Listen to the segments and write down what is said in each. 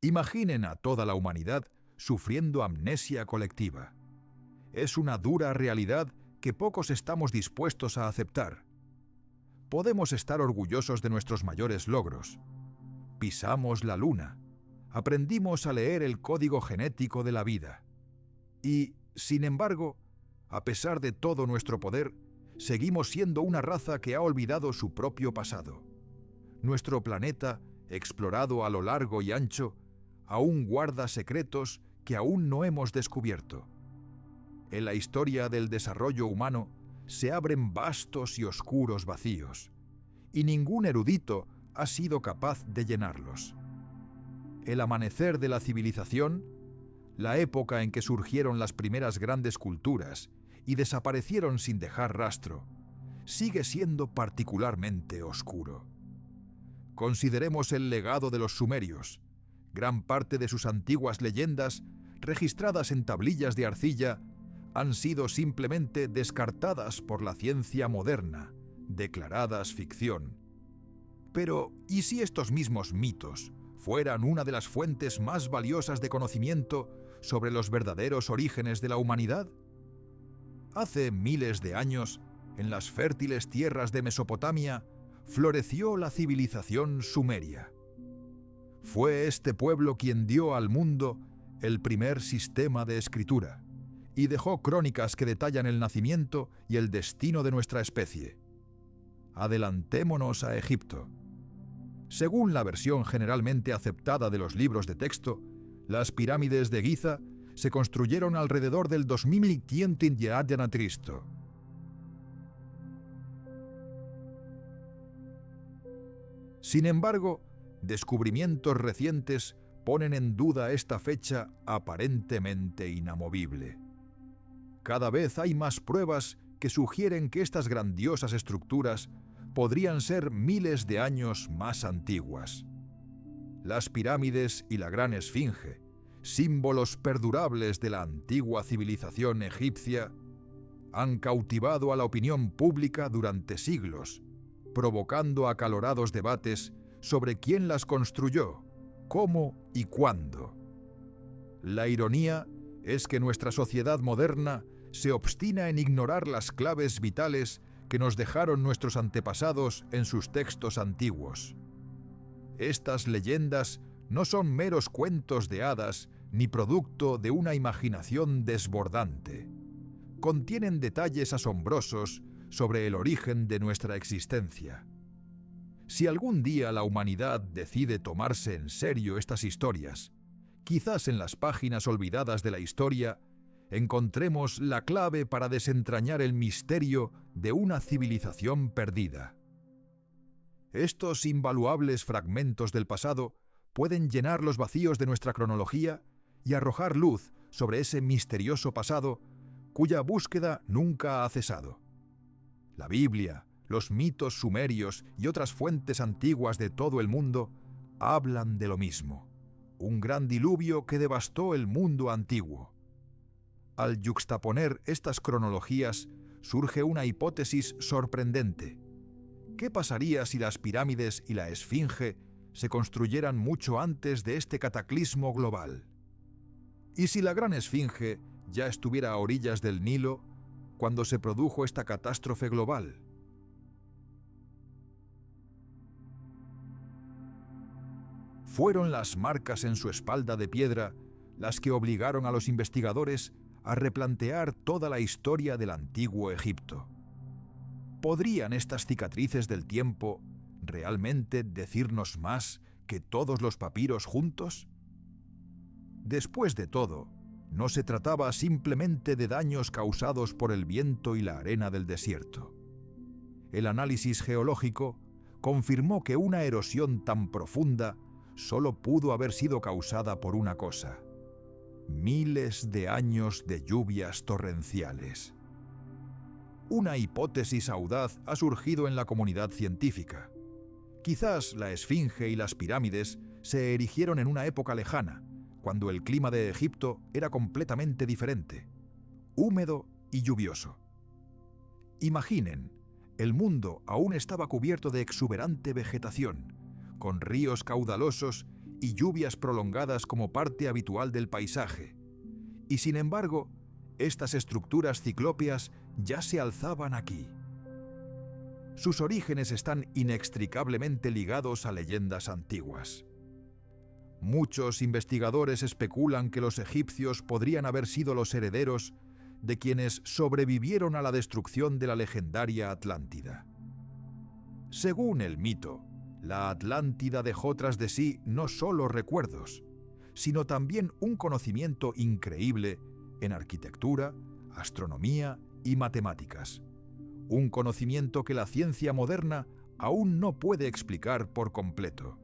Imaginen a toda la humanidad sufriendo amnesia colectiva. Es una dura realidad que pocos estamos dispuestos a aceptar. Podemos estar orgullosos de nuestros mayores logros. Pisamos la luna. Aprendimos a leer el código genético de la vida. Y, sin embargo, a pesar de todo nuestro poder, seguimos siendo una raza que ha olvidado su propio pasado. Nuestro planeta, explorado a lo largo y ancho, aún guarda secretos que aún no hemos descubierto. En la historia del desarrollo humano se abren vastos y oscuros vacíos, y ningún erudito ha sido capaz de llenarlos. El amanecer de la civilización, la época en que surgieron las primeras grandes culturas y desaparecieron sin dejar rastro, sigue siendo particularmente oscuro. Consideremos el legado de los sumerios. Gran parte de sus antiguas leyendas, registradas en tablillas de arcilla, han sido simplemente descartadas por la ciencia moderna, declaradas ficción. Pero, ¿y si estos mismos mitos fueran una de las fuentes más valiosas de conocimiento sobre los verdaderos orígenes de la humanidad? Hace miles de años, en las fértiles tierras de Mesopotamia, floreció la civilización sumeria. Fue este pueblo quien dio al mundo el primer sistema de escritura y dejó crónicas que detallan el nacimiento y el destino de nuestra especie. Adelantémonos a Egipto. Según la versión generalmente aceptada de los libros de texto, las pirámides de Giza se construyeron alrededor del 2500 a.C. Sin embargo, descubrimientos recientes ponen en duda esta fecha aparentemente inamovible. Cada vez hay más pruebas que sugieren que estas grandiosas estructuras podrían ser miles de años más antiguas. Las pirámides y la Gran Esfinge, símbolos perdurables de la antigua civilización egipcia, han cautivado a la opinión pública durante siglos, provocando acalorados debates sobre quién las construyó, cómo y cuándo. La ironía es que nuestra sociedad moderna se obstina en ignorar las claves vitales que nos dejaron nuestros antepasados en sus textos antiguos. Estas leyendas no son meros cuentos de hadas ni producto de una imaginación desbordante. Contienen detalles asombrosos sobre el origen de nuestra existencia. Si algún día la humanidad decide tomarse en serio estas historias, quizás en las páginas olvidadas de la historia encontremos la clave para desentrañar el misterio de una civilización perdida. Estos invaluables fragmentos del pasado pueden llenar los vacíos de nuestra cronología y arrojar luz sobre ese misterioso pasado cuya búsqueda nunca ha cesado. La Biblia, los mitos sumerios y otras fuentes antiguas de todo el mundo hablan de lo mismo: un gran diluvio que devastó el mundo antiguo. Al yuxtaponer estas cronologías surge una hipótesis sorprendente. ¿Qué pasaría si las pirámides y la Esfinge se construyeran mucho antes de este cataclismo global? ¿Y si la Gran Esfinge ya estuviera a orillas del Nilo cuando se produjo esta catástrofe global? Fueron las marcas en su espalda de piedra las que obligaron a los investigadores a replantear toda la historia del antiguo Egipto. ¿Podrían estas cicatrices del tiempo realmente decirnos más que todos los papiros juntos? Después de todo, no se trataba simplemente de daños causados por el viento y la arena del desierto. El análisis geológico confirmó que una erosión tan profunda solo pudo haber sido causada por una cosa: miles de años de lluvias torrenciales. Una hipótesis audaz ha surgido en la comunidad científica. Quizás la Esfinge y las pirámides se erigieron en una época lejana, cuando el clima de Egipto era completamente diferente, húmedo y lluvioso. Imaginen, el mundo aún estaba cubierto de exuberante vegetación, con ríos caudalosos y lluvias prolongadas como parte habitual del paisaje. Y sin embargo, estas estructuras ciclópeas ya se alzaban aquí. Sus orígenes están inextricablemente ligados a leyendas antiguas. Muchos investigadores especulan que los egipcios podrían haber sido los herederos de quienes sobrevivieron a la destrucción de la legendaria Atlántida. Según el mito, la Atlántida dejó tras de sí no solo recuerdos, sino también un conocimiento increíble en arquitectura, astronomía y matemáticas. Un conocimiento que la ciencia moderna aún no puede explicar por completo.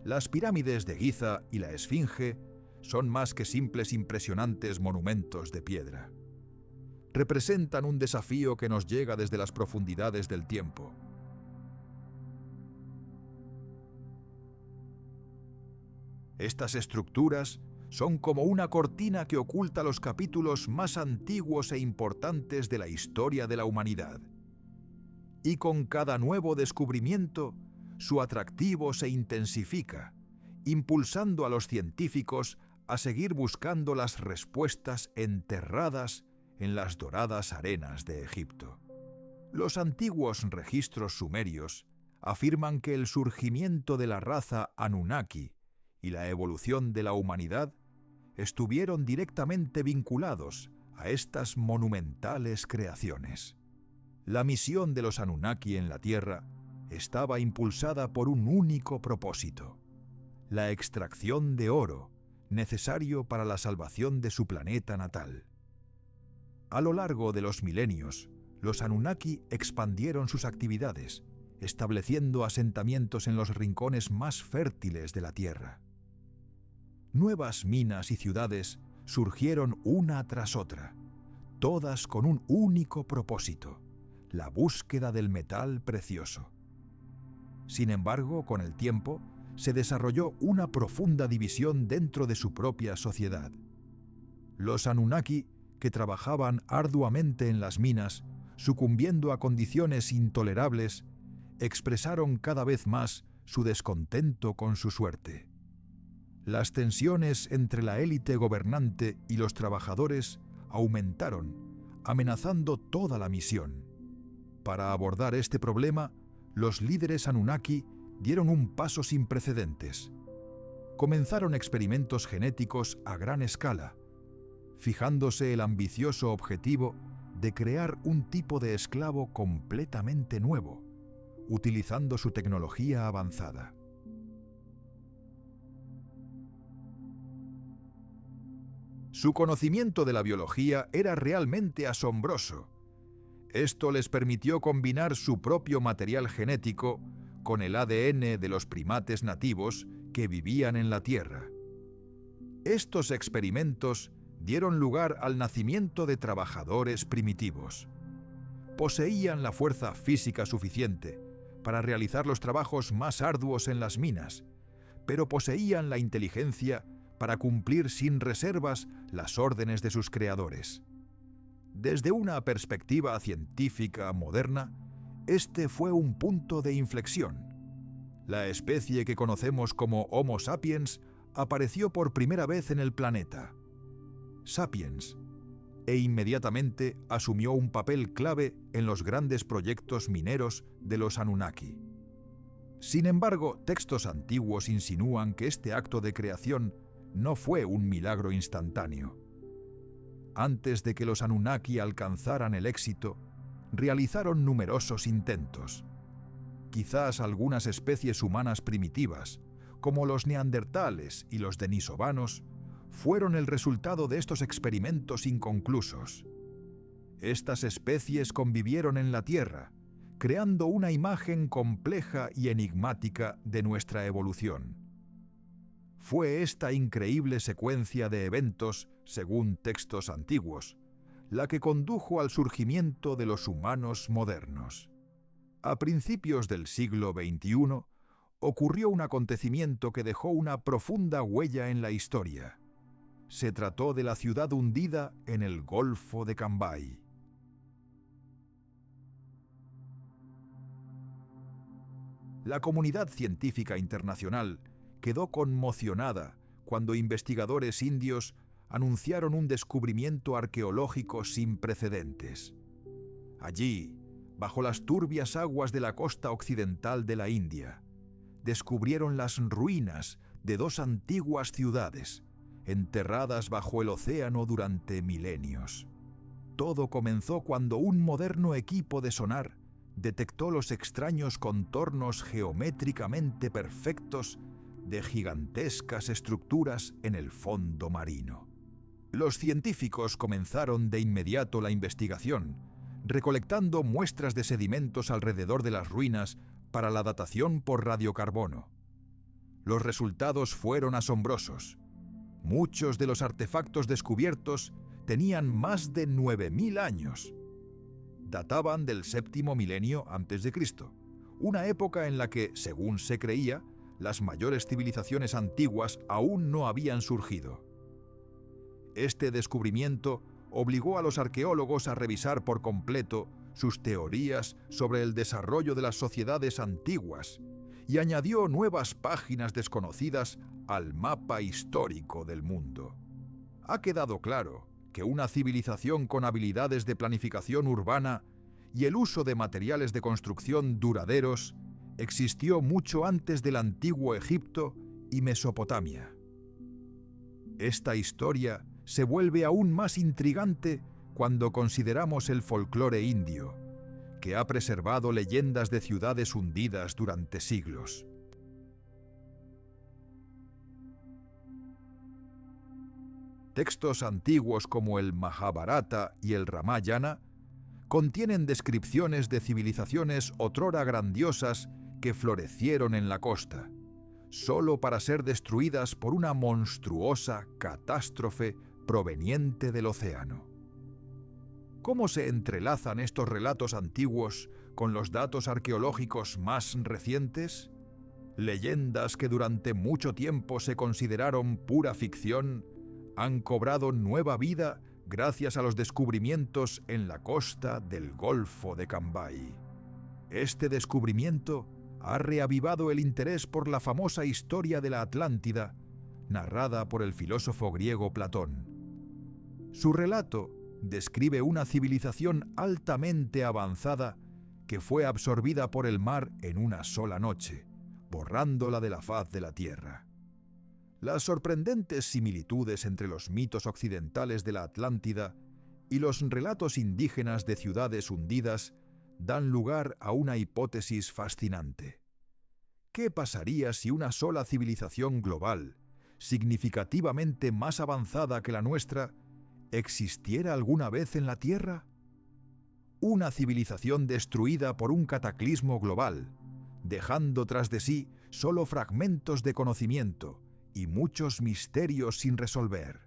Las pirámides de Giza y la Esfinge son más que simples impresionantes monumentos de piedra. Representan un desafío que nos llega desde las profundidades del tiempo. Estas estructuras son como una cortina que oculta los capítulos más antiguos e importantes de la historia de la humanidad. Y con cada nuevo descubrimiento, su atractivo se intensifica, impulsando a los científicos a seguir buscando las respuestas enterradas en las doradas arenas de Egipto. Los antiguos registros sumerios afirman que el surgimiento de la raza Anunnaki y la evolución de la humanidad estuvieron directamente vinculados a estas monumentales creaciones. La misión de los Anunnaki en la Tierra estaba impulsada por un único propósito: la extracción de oro necesario para la salvación de su planeta natal. A lo largo de los milenios, los Anunnaki expandieron sus actividades, estableciendo asentamientos en los rincones más fértiles de la Tierra. Nuevas minas y ciudades surgieron una tras otra, todas con un único propósito: la búsqueda del metal precioso. Sin embargo, con el tiempo, se desarrolló una profunda división dentro de su propia sociedad. Los Anunnaki, que trabajaban arduamente en las minas, sucumbiendo a condiciones intolerables, expresaron cada vez más su descontento con su suerte. Las tensiones entre la élite gobernante y los trabajadores aumentaron, amenazando toda la misión. Para abordar este problema, los líderes Anunnaki dieron un paso sin precedentes. Comenzaron experimentos genéticos a gran escala, fijándose el ambicioso objetivo de crear un tipo de esclavo completamente nuevo, utilizando su tecnología avanzada. Su conocimiento de la biología era realmente asombroso. Esto les permitió combinar su propio material genético con el ADN de los primates nativos que vivían en la Tierra. Estos experimentos dieron lugar al nacimiento de trabajadores primitivos. Poseían la fuerza física suficiente para realizar los trabajos más arduos en las minas, pero poseían la inteligencia para cumplir sin reservas las órdenes de sus creadores. Desde una perspectiva científica moderna, este fue un punto de inflexión. La especie que conocemos como Homo sapiens apareció por primera vez en el planeta. Sapiens, e inmediatamente asumió un papel clave en los grandes proyectos mineros de los Anunnaki. Sin embargo, textos antiguos insinúan que este acto de creación no fue un milagro instantáneo. Antes de que los Anunnaki alcanzaran el éxito, realizaron numerosos intentos. Quizás algunas especies humanas primitivas, como los neandertales y los denisovanos, fueron el resultado de estos experimentos inconclusos. Estas especies convivieron en la Tierra, creando una imagen compleja y enigmática de nuestra evolución. Fue esta increíble secuencia de eventos, según textos antiguos, la que condujo al surgimiento de los humanos modernos. A principios del siglo XXI, ocurrió un acontecimiento que dejó una profunda huella en la historia. Se trató de la ciudad hundida en el Golfo de Cambay. La comunidad científica internacional, quedó conmocionada cuando investigadores indios anunciaron un descubrimiento arqueológico sin precedentes. Allí, bajo las turbias aguas de la costa occidental de la India, descubrieron las ruinas de 2 antiguas ciudades, enterradas bajo el océano durante milenios. Todo comenzó cuando un moderno equipo de sonar detectó los extraños contornos geométricamente perfectos de gigantescas estructuras en el fondo marino. Los científicos comenzaron de inmediato la investigación, recolectando muestras de sedimentos alrededor de las ruinas para la datación por radiocarbono. Los resultados fueron asombrosos. Muchos de los artefactos descubiertos tenían más de 9000 años. Databan del 7º milenio a.C., una época en la que, según se creía, las mayores civilizaciones antiguas aún no habían surgido. Este descubrimiento obligó a los arqueólogos a revisar por completo sus teorías sobre el desarrollo de las sociedades antiguas y añadió nuevas páginas desconocidas al mapa histórico del mundo. Ha quedado claro que una civilización con habilidades de planificación urbana y el uso de materiales de construcción duraderos existió mucho antes del antiguo Egipto y Mesopotamia. Esta historia se vuelve aún más intrigante cuando consideramos el folclore indio, que ha preservado leyendas de ciudades hundidas durante siglos. Textos antiguos como el Mahabharata y el Ramayana contienen descripciones de civilizaciones otrora grandiosas que florecieron en la costa, solo para ser destruidas por una monstruosa catástrofe proveniente del océano. ¿Cómo se entrelazan estos relatos antiguos con los datos arqueológicos más recientes? Leyendas que durante mucho tiempo se consideraron pura ficción han cobrado nueva vida gracias a los descubrimientos en la costa del Golfo de Cambay. Este descubrimiento ha reavivado el interés por la famosa historia de la Atlántida, narrada por el filósofo griego Platón. Su relato describe una civilización altamente avanzada que fue absorbida por el mar en una sola noche, borrándola de la faz de la tierra. Las sorprendentes similitudes entre los mitos occidentales de la Atlántida y los relatos indígenas de ciudades hundidas dan lugar a una hipótesis fascinante. ¿Qué pasaría si una sola civilización global, significativamente más avanzada que la nuestra, existiera alguna vez en la Tierra? Una civilización destruida por un cataclismo global, dejando tras de sí solo fragmentos de conocimiento y muchos misterios sin resolver.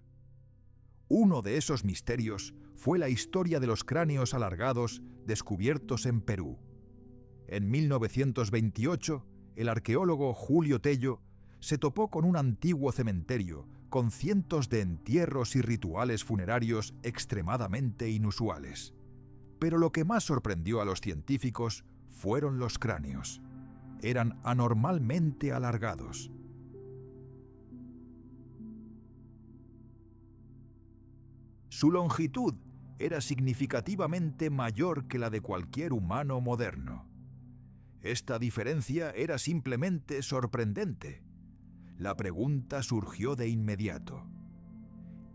Uno de esos misterios fue la historia de los cráneos alargados descubiertos en Perú. En 1928, el arqueólogo Julio Tello se topó con un antiguo cementerio con cientos de entierros y rituales funerarios extremadamente inusuales. Pero lo que más sorprendió a los científicos fueron los cráneos. Eran anormalmente alargados. Su longitud era significativamente mayor que la de cualquier humano moderno. Esta diferencia era simplemente sorprendente. La pregunta surgió de inmediato.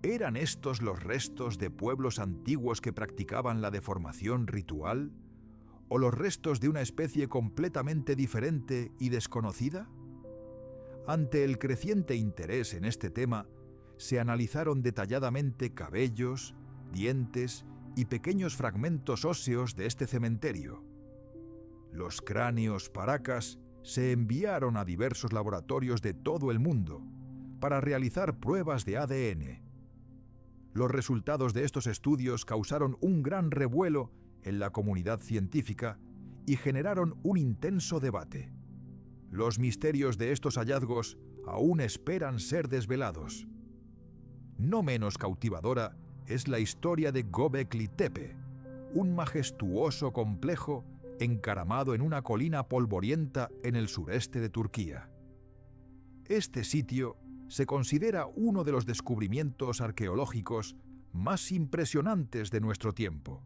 ¿Eran estos los restos de pueblos antiguos que practicaban la deformación ritual? ¿O los restos de una especie completamente diferente y desconocida? Ante el creciente interés en este tema, se analizaron detalladamente cabellos, dientes y pequeños fragmentos óseos de este cementerio. Los cráneos paracas se enviaron a diversos laboratorios de todo el mundo para realizar pruebas de ADN. Los resultados de estos estudios causaron un gran revuelo en la comunidad científica y generaron un intenso debate. Los misterios de estos hallazgos aún esperan ser desvelados. No menos cautivadora es la historia de Göbekli Tepe, un majestuoso complejo encaramado en una colina polvorienta en el sureste de Turquía. Este sitio se considera uno de los descubrimientos arqueológicos más impresionantes de nuestro tiempo.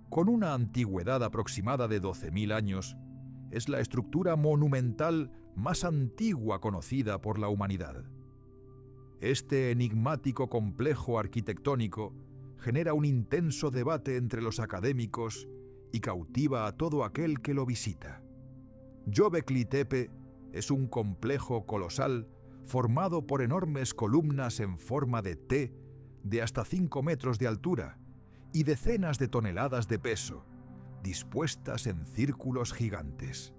Con una antigüedad aproximada de 12.000 años, es la estructura monumental más antigua conocida por la humanidad. Este enigmático complejo arquitectónico genera un intenso debate entre los académicos y cautiva a todo aquel que lo visita. Göbekli Tepe es un complejo colosal formado por enormes columnas en forma de T de hasta 5 metros de altura y decenas de toneladas de peso, dispuestas en círculos gigantes.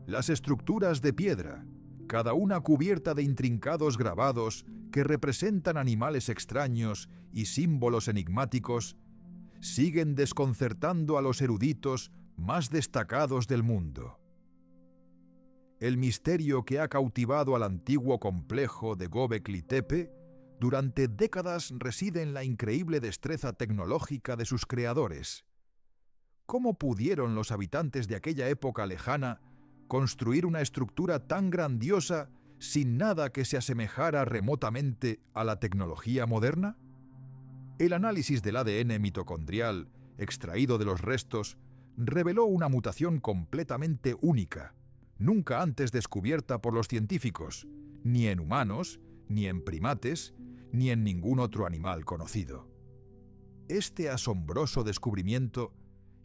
Las estructuras de piedra, cada una cubierta de intrincados grabados que representan animales extraños y símbolos enigmáticos, siguen desconcertando a los eruditos más destacados del mundo. El misterio que ha cautivado al antiguo complejo de Göbekli Tepe durante décadas reside en la increíble destreza tecnológica de sus creadores. ¿Cómo pudieron los habitantes de aquella época lejana construir una estructura tan grandiosa sin nada que se asemejara remotamente a la tecnología moderna? El análisis del ADN mitocondrial extraído de los restos reveló una mutación completamente única, nunca antes descubierta por los científicos, ni en humanos, ni en primates, ni en ningún otro animal conocido. Este asombroso descubrimiento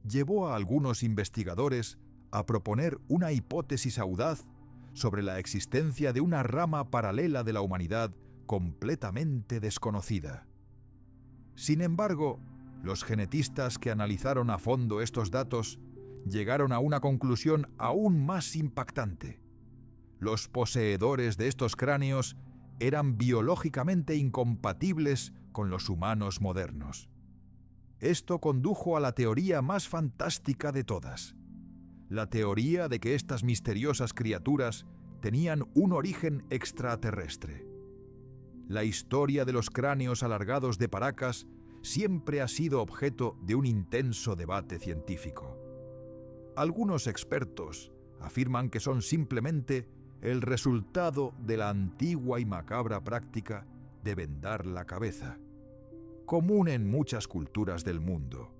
llevó a algunos investigadores a proponer una hipótesis audaz sobre la existencia de una rama paralela de la humanidad completamente desconocida. Sin embargo, los genetistas que analizaron a fondo estos datos llegaron a una conclusión aún más impactante. Los poseedores de estos cráneos eran biológicamente incompatibles con los humanos modernos. Esto condujo a la teoría más fantástica de todas: la teoría de que estas misteriosas criaturas tenían un origen extraterrestre. La historia de los cráneos alargados de Paracas siempre ha sido objeto de un intenso debate científico. Algunos expertos afirman que son simplemente el resultado de la antigua y macabra práctica de vendar la cabeza, común en muchas culturas del mundo.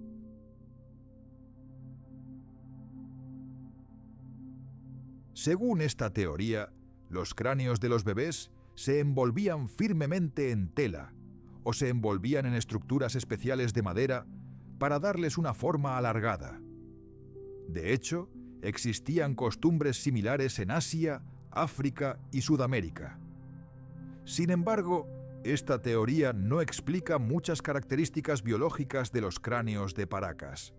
Según esta teoría, los cráneos de los bebés se envolvían firmemente en tela o se envolvían en estructuras especiales de madera para darles una forma alargada. De hecho, existían costumbres similares en Asia, África y Sudamérica. Sin embargo, esta teoría no explica muchas características biológicas de los cráneos de Paracas.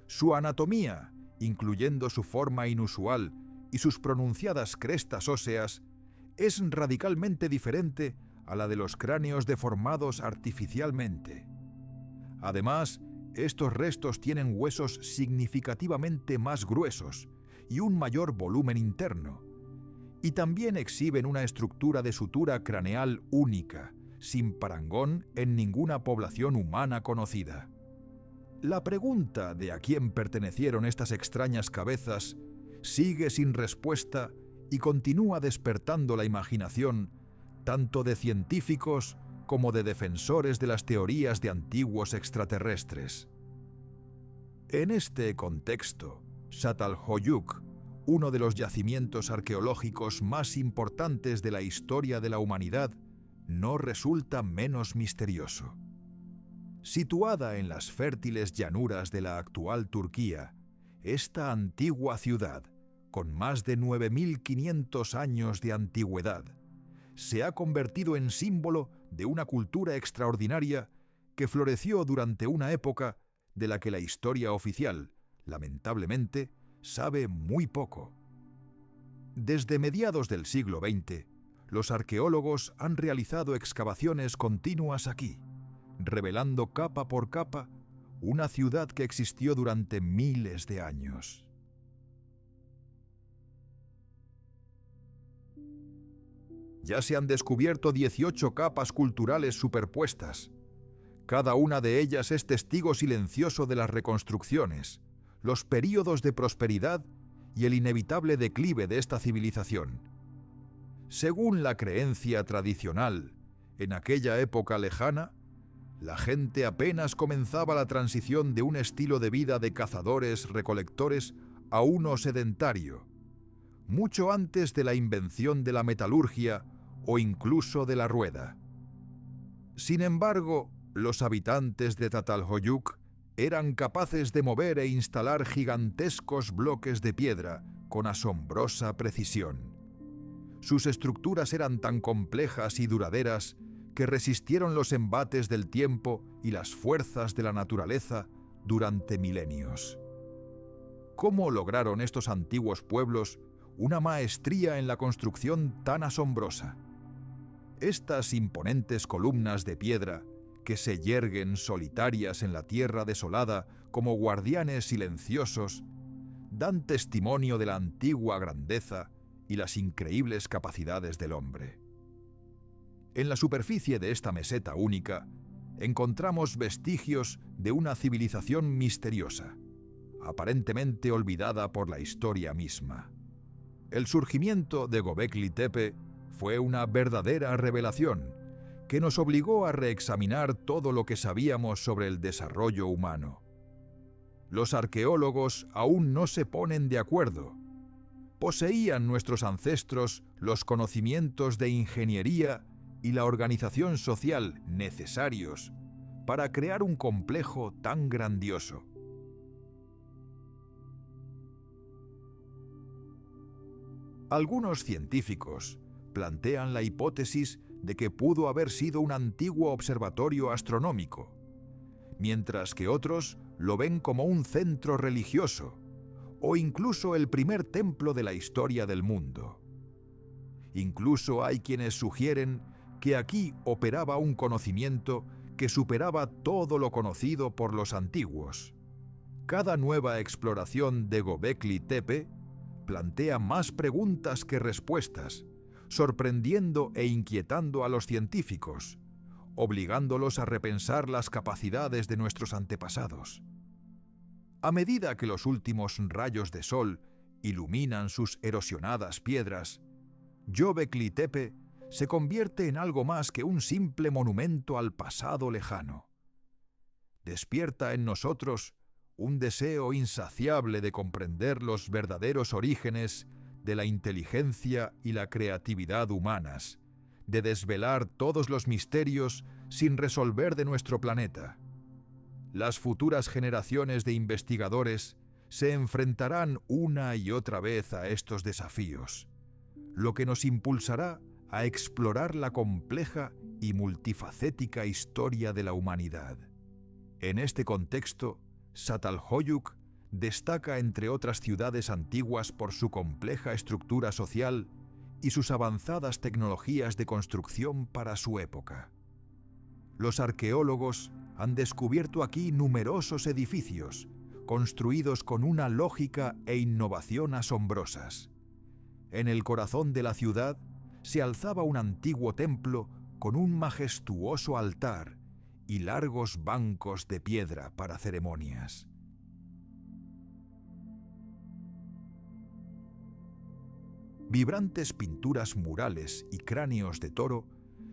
Su anatomía, incluyendo su forma inusual y sus pronunciadas crestas óseas, es radicalmente diferente a la de los cráneos deformados artificialmente. Además, estos restos tienen huesos significativamente más gruesos y un mayor volumen interno, y también exhiben una estructura de sutura craneal única, sin parangón en ninguna población humana conocida. La pregunta de a quién pertenecieron estas extrañas cabezas sigue sin respuesta y continúa despertando la imaginación tanto de científicos como de defensores de las teorías de antiguos extraterrestres. En este contexto, Çatalhöyük, uno de los yacimientos arqueológicos más importantes de la historia de la humanidad, no resulta menos misterioso. Situada en las fértiles llanuras de la actual Turquía, esta antigua ciudad, con más de 9.500 años de antigüedad, se ha convertido en símbolo de una cultura extraordinaria que floreció durante una época de la que la historia oficial, lamentablemente, sabe muy poco. Desde mediados del siglo XX, los arqueólogos han realizado excavaciones continuas aquí, revelando capa por capa una ciudad que existió durante miles de años. Ya se han descubierto 18 capas culturales superpuestas. Cada una de ellas es testigo silencioso de las reconstrucciones, los períodos de prosperidad y el inevitable declive de esta civilización. Según la creencia tradicional, en aquella época lejana, la gente apenas comenzaba la transición de un estilo de vida de cazadores-recolectores a uno sedentario, mucho antes de la invención de la metalurgia o incluso de la rueda. Sin embargo, los habitantes de Çatalhöyük eran capaces de mover e instalar gigantescos bloques de piedra con asombrosa precisión. Sus estructuras eran tan complejas y duraderas que resistieron los embates del tiempo y las fuerzas de la naturaleza durante milenios. ¿Cómo lograron estos antiguos pueblos una maestría en la construcción tan asombrosa? Estas imponentes columnas de piedra, que se yerguen solitarias en la tierra desolada como guardianes silenciosos, dan testimonio de la antigua grandeza y las increíbles capacidades del hombre. En la superficie de esta meseta única, encontramos vestigios de una civilización misteriosa, aparentemente olvidada por la historia misma. El surgimiento de Göbekli Tepe fue una verdadera revelación que nos obligó a reexaminar todo lo que sabíamos sobre el desarrollo humano. Los arqueólogos aún no se ponen de acuerdo. ¿Poseían nuestros ancestros los conocimientos de ingeniería y la organización social necesarios para crear un complejo tan grandioso? Algunos científicos plantean la hipótesis de que pudo haber sido un antiguo observatorio astronómico, mientras que otros lo ven como un centro religioso o incluso el primer templo de la historia del mundo. Incluso hay quienes sugieren que aquí operaba un conocimiento que superaba todo lo conocido por los antiguos. Cada nueva exploración de Göbekli Tepe plantea más preguntas que respuestas, sorprendiendo e inquietando a los científicos, obligándolos a repensar las capacidades de nuestros antepasados. A medida que los últimos rayos de sol iluminan sus erosionadas piedras, Göbekli Tepe se convierte en algo más que un simple monumento al pasado lejano. Despierta en nosotros un deseo insaciable de comprender los verdaderos orígenes de la inteligencia y la creatividad humanas, de desvelar todos los misterios sin resolver de nuestro planeta. Las futuras generaciones de investigadores se enfrentarán una y otra vez a estos desafíos, lo que nos impulsará a explorar la compleja y multifacética historia de la humanidad. En este contexto, Çatalhöyük destaca entre otras ciudades antiguas por su compleja estructura social y sus avanzadas tecnologías de construcción para su época. Los arqueólogos han descubierto aquí numerosos edificios, construidos con una lógica e innovación asombrosas. En el corazón de la ciudad se alzaba un antiguo templo con un majestuoso altar y largos bancos de piedra para ceremonias. Vibrantes pinturas murales y cráneos de toro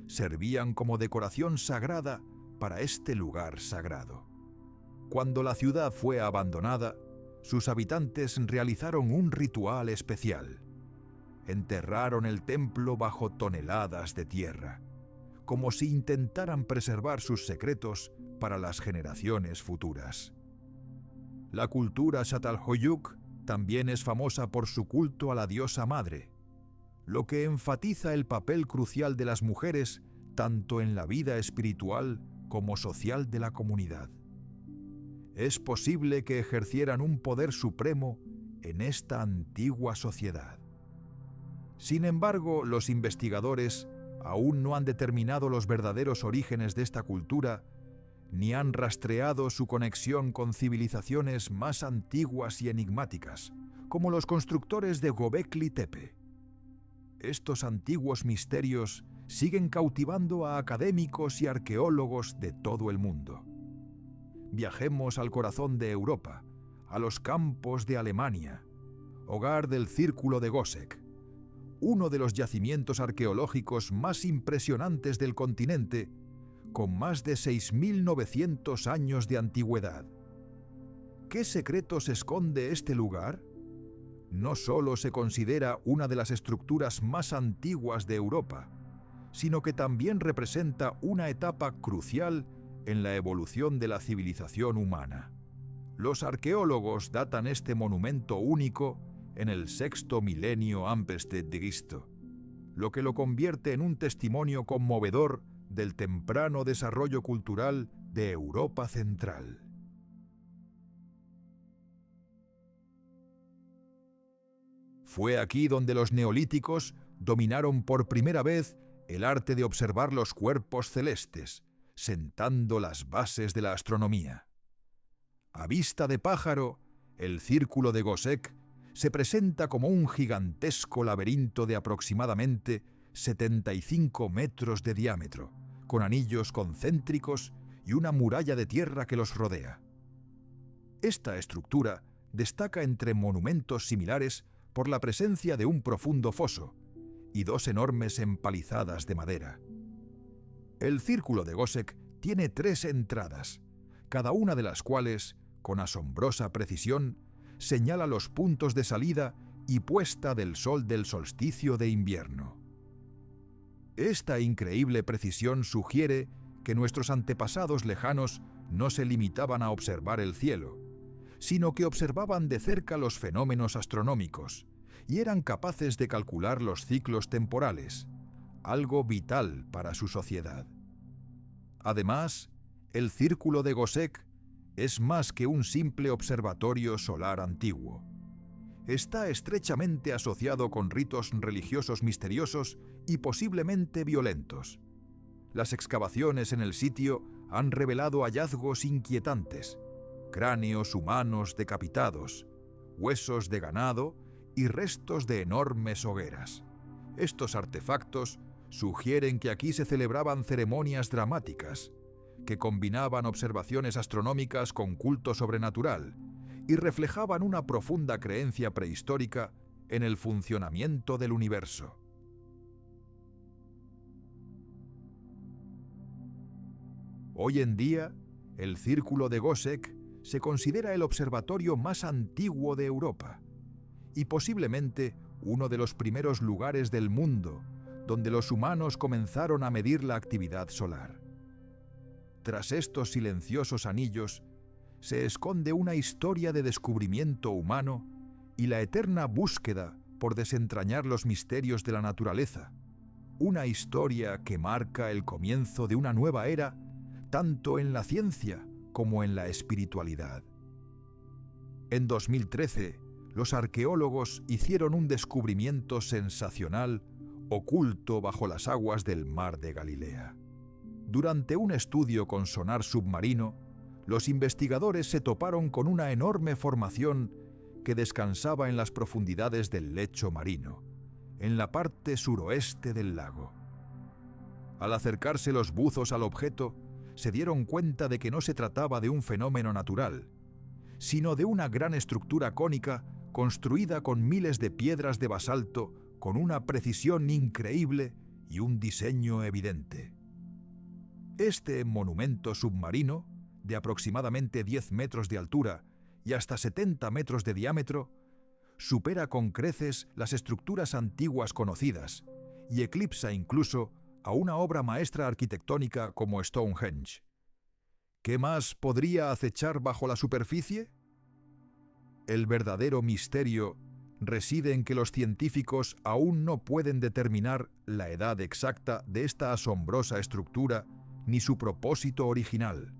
servían como decoración sagrada para este lugar sagrado. Cuando la ciudad fue abandonada, sus habitantes realizaron un ritual especial. Enterraron el templo bajo toneladas de tierra, como si intentaran preservar sus secretos para las generaciones futuras. La cultura Çatalhöyük también es famosa por su culto a la diosa madre, lo que enfatiza el papel crucial de las mujeres tanto en la vida espiritual como social de la comunidad. Es posible que ejercieran un poder supremo en esta antigua sociedad. Sin embargo, los investigadores aún no han determinado los verdaderos orígenes de esta cultura, ni han rastreado su conexión con civilizaciones más antiguas y enigmáticas, como los constructores de Göbekli Tepe. Estos antiguos misterios siguen cautivando a académicos y arqueólogos de todo el mundo. Viajemos al corazón de Europa, a los campos de Alemania, hogar del Círculo de Goseck, uno de los yacimientos arqueológicos más impresionantes del continente, con más de 6.900 años de antigüedad. ¿Qué secretos esconde este lugar? No solo se considera una de las estructuras más antiguas de Europa, sino que también representa una etapa crucial en la evolución de la civilización humana. Los arqueólogos datan este monumento único en el sexto milenio antes de Cristo, lo que lo convierte en un testimonio conmovedor del temprano desarrollo cultural de Europa Central. Fue aquí donde los neolíticos dominaron por primera vez el arte de observar los cuerpos celestes, sentando las bases de la astronomía. A vista de pájaro, el Círculo de Goseck se presenta como un gigantesco laberinto de aproximadamente 75 metros de diámetro, con anillos concéntricos y una muralla de tierra que los rodea. Esta estructura destaca entre monumentos similares por la presencia de un profundo foso y dos enormes empalizadas de madera. El Círculo de Goseck tiene 3 entradas, cada una de las cuales, con asombrosa precisión, señala los puntos de salida y puesta del sol del solsticio de invierno. Esta increíble precisión sugiere que nuestros antepasados lejanos no se limitaban a observar el cielo, sino que observaban de cerca los fenómenos astronómicos y eran capaces de calcular los ciclos temporales, algo vital para su sociedad. Además, el Círculo de Goseck es más que un simple observatorio solar antiguo. Está estrechamente asociado con ritos religiosos misteriosos y posiblemente violentos. Las excavaciones en el sitio han revelado hallazgos inquietantes: cráneos humanos decapitados, huesos de ganado y restos de enormes hogueras. Estos artefactos sugieren que aquí se celebraban ceremonias dramáticas, que combinaban observaciones astronómicas con culto sobrenatural y reflejaban una profunda creencia prehistórica en el funcionamiento del universo. Hoy en día, el Círculo de Goseck se considera el observatorio más antiguo de Europa y posiblemente uno de los primeros lugares del mundo donde los humanos comenzaron a medir la actividad solar. Tras estos silenciosos anillos, se esconde una historia de descubrimiento humano y la eterna búsqueda por desentrañar los misterios de la naturaleza. Una historia que marca el comienzo de una nueva era, tanto en la ciencia como en la espiritualidad. En 2013, los arqueólogos hicieron un descubrimiento sensacional oculto bajo las aguas del Mar de Galilea. Durante un estudio con sonar submarino, los investigadores se toparon con una enorme formación que descansaba en las profundidades del lecho marino, en la parte suroeste del lago. Al acercarse los buzos al objeto, se dieron cuenta de que no se trataba de un fenómeno natural, sino de una gran estructura cónica construida con miles de piedras de basalto con una precisión increíble y un diseño evidente. Este monumento submarino, de aproximadamente 10 metros de altura y hasta 70 metros de diámetro, supera con creces las estructuras antiguas conocidas y eclipsa incluso a una obra maestra arquitectónica como Stonehenge. ¿Qué más podría acechar bajo la superficie? El verdadero misterio reside en que los científicos aún no pueden determinar la edad exacta de esta asombrosa estructura ni su propósito original.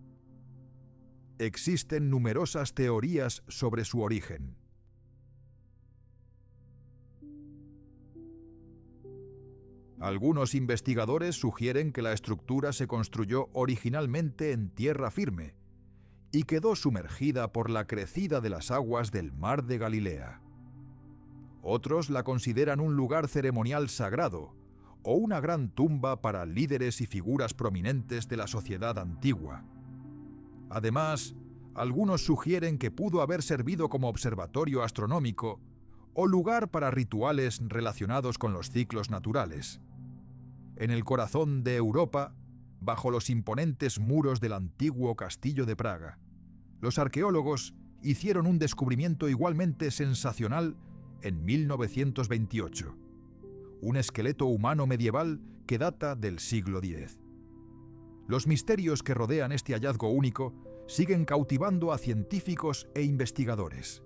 Existen numerosas teorías sobre su origen. Algunos investigadores sugieren que la estructura se construyó originalmente en tierra firme y quedó sumergida por la crecida de las aguas del Mar de Galilea. Otros la consideran un lugar ceremonial sagrado o una gran tumba para líderes y figuras prominentes de la sociedad antigua. Además, Algunos sugieren que pudo haber servido como observatorio astronómico o lugar para rituales relacionados con los ciclos naturales. En el corazón de Europa, bajo los imponentes muros del antiguo castillo de Praga, los arqueólogos hicieron un descubrimiento igualmente sensacional en 1928, un esqueleto humano medieval que data del siglo X. Los misterios que rodean este hallazgo único siguen cautivando a científicos e investigadores.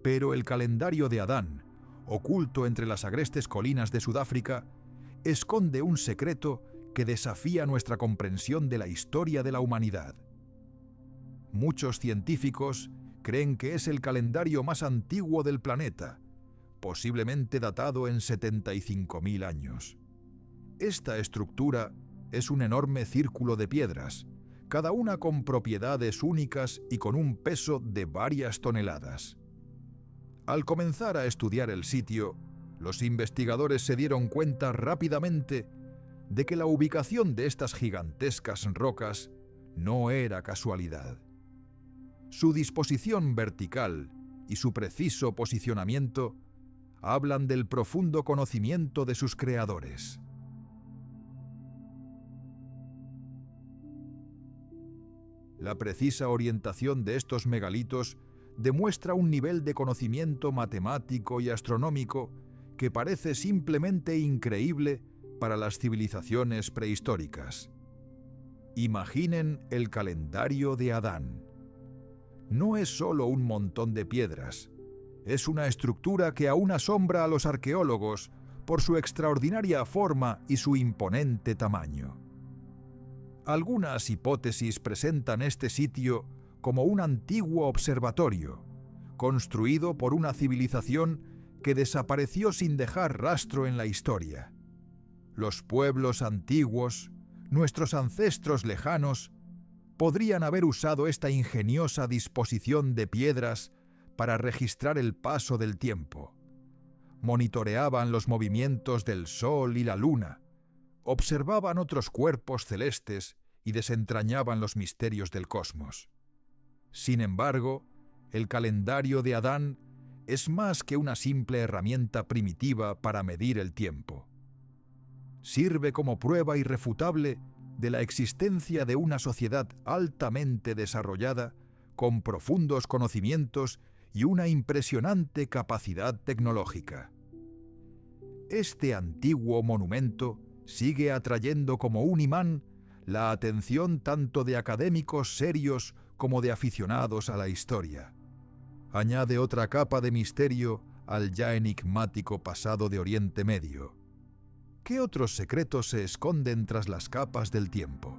Pero el calendario de Adán, oculto entre las agrestes colinas de Sudáfrica, esconde un secreto que desafía nuestra comprensión de la historia de la humanidad. Muchos científicos creen que es el calendario más antiguo del planeta, posiblemente datado en 75.000 años. Esta estructura es un enorme círculo de piedras, cada una con propiedades únicas y con un peso de varias toneladas. Al comenzar a estudiar el sitio, los investigadores se dieron cuenta rápidamente de que la ubicación de estas gigantescas rocas no era casualidad. Su disposición vertical y su preciso posicionamiento hablan del profundo conocimiento de sus creadores. La precisa orientación de estos megalitos demuestra un nivel de conocimiento matemático y astronómico que parece simplemente increíble para las civilizaciones prehistóricas. Imaginen el calendario de Adán. No es solo un montón de piedras, es una estructura que aún asombra a los arqueólogos por su extraordinaria forma y su imponente tamaño. Algunas hipótesis presentan este sitio como un antiguo observatorio, construido por una civilización que desapareció sin dejar rastro en la historia. Los pueblos antiguos, nuestros ancestros lejanos, podrían haber usado esta ingeniosa disposición de piedras para registrar el paso del tiempo. Monitoreaban los movimientos del Sol y la Luna, observaban otros cuerpos celestes y desentrañaban los misterios del cosmos. Sin embargo, el calendario de Adán es más que una simple herramienta primitiva para medir el tiempo. Sirve como prueba irrefutable de la existencia de una sociedad altamente desarrollada, con profundos conocimientos y una impresionante capacidad tecnológica. Este antiguo monumento sigue atrayendo como un imán la atención tanto de académicos serios como de aficionados a la historia. Añade otra capa de misterio al ya enigmático pasado de Oriente Medio. ¿Qué otros secretos se esconden tras las capas del tiempo?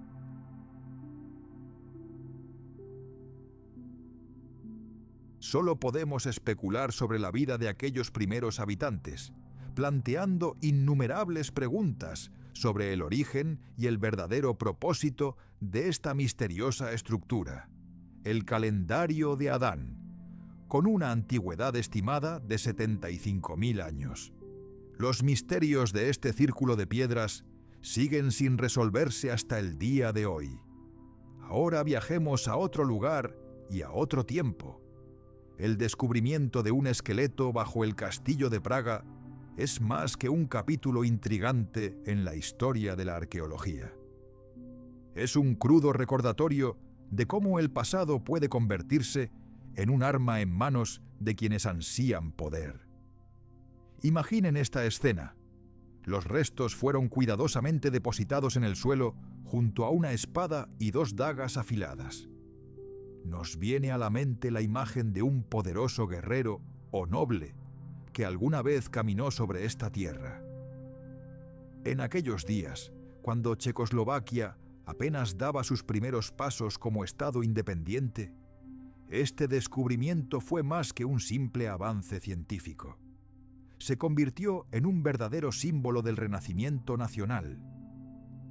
Solo podemos especular sobre la vida de aquellos primeros habitantes, planteando innumerables preguntas sobre el origen y el verdadero propósito de esta misteriosa estructura, el calendario de Adán, con una antigüedad estimada de 75.000 años. Los misterios de este círculo de piedras siguen sin resolverse hasta el día de hoy. Ahora viajemos a otro lugar y a otro tiempo. El descubrimiento de un esqueleto bajo el castillo de Praga es más que un capítulo intrigante en la historia de la arqueología. Es un crudo recordatorio de cómo el pasado puede convertirse en un arma en manos de quienes ansían poder. Imaginen esta escena. Los restos fueron cuidadosamente depositados en el suelo junto a una espada y 2 dagas afiladas. Nos viene a la mente la imagen de un poderoso guerrero o noble que alguna vez caminó sobre esta tierra. En aquellos días, cuando Checoslovaquia apenas daba sus primeros pasos como Estado independiente, este descubrimiento fue más que un simple avance científico. Se convirtió en un verdadero símbolo del renacimiento nacional.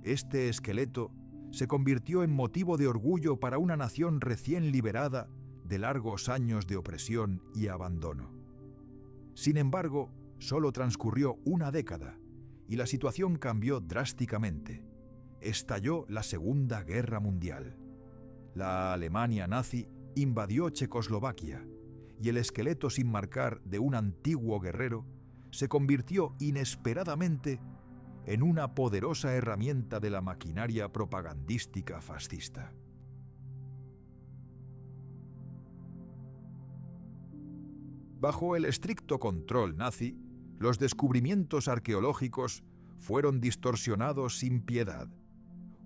Este esqueleto se convirtió en motivo de orgullo para una nación recién liberada de largos años de opresión y abandono. Sin embargo, solo transcurrió una década y la situación cambió drásticamente. Estalló la Segunda Guerra Mundial. la Alemania nazi invadió Checoslovaquia y el esqueleto sin marcar de un antiguo guerrero se convirtió inesperadamente en una poderosa herramienta de la maquinaria propagandística fascista. Bajo el estricto control nazi, los descubrimientos arqueológicos fueron distorsionados sin piedad,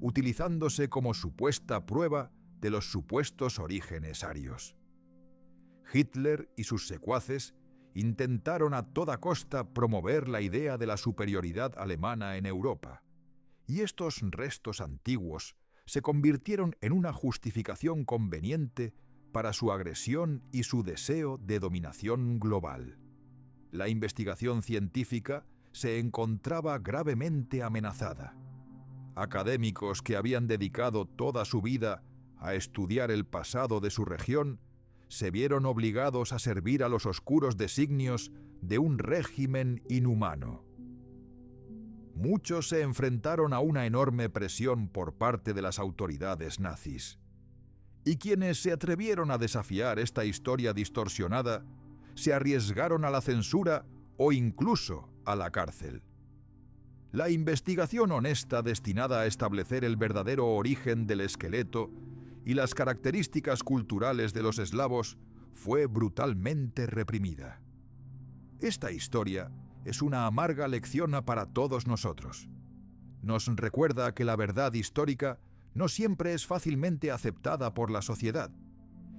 utilizándose como supuesta prueba de los supuestos orígenes arios. Hitler y sus secuaces intentaron a toda costa promover la idea de la superioridad alemana en Europa, y estos restos antiguos se convirtieron en una justificación conveniente para su agresión y su deseo de dominación global. La investigación científica se encontraba gravemente amenazada. Académicos que habían dedicado toda su vida a estudiar el pasado de su región se vieron obligados a servir a los oscuros designios de un régimen inhumano. Muchos se enfrentaron a una enorme presión por parte de las autoridades nazis. Y quienes se atrevieron a desafiar esta historia distorsionada se arriesgaron a la censura o incluso a la cárcel. La investigación honesta destinada a establecer el verdadero origen del esqueleto y las características culturales de los eslavos fue brutalmente reprimida. Esta historia es una amarga lección para todos nosotros. Nos recuerda que la verdad histórica no siempre es fácilmente aceptada por la sociedad,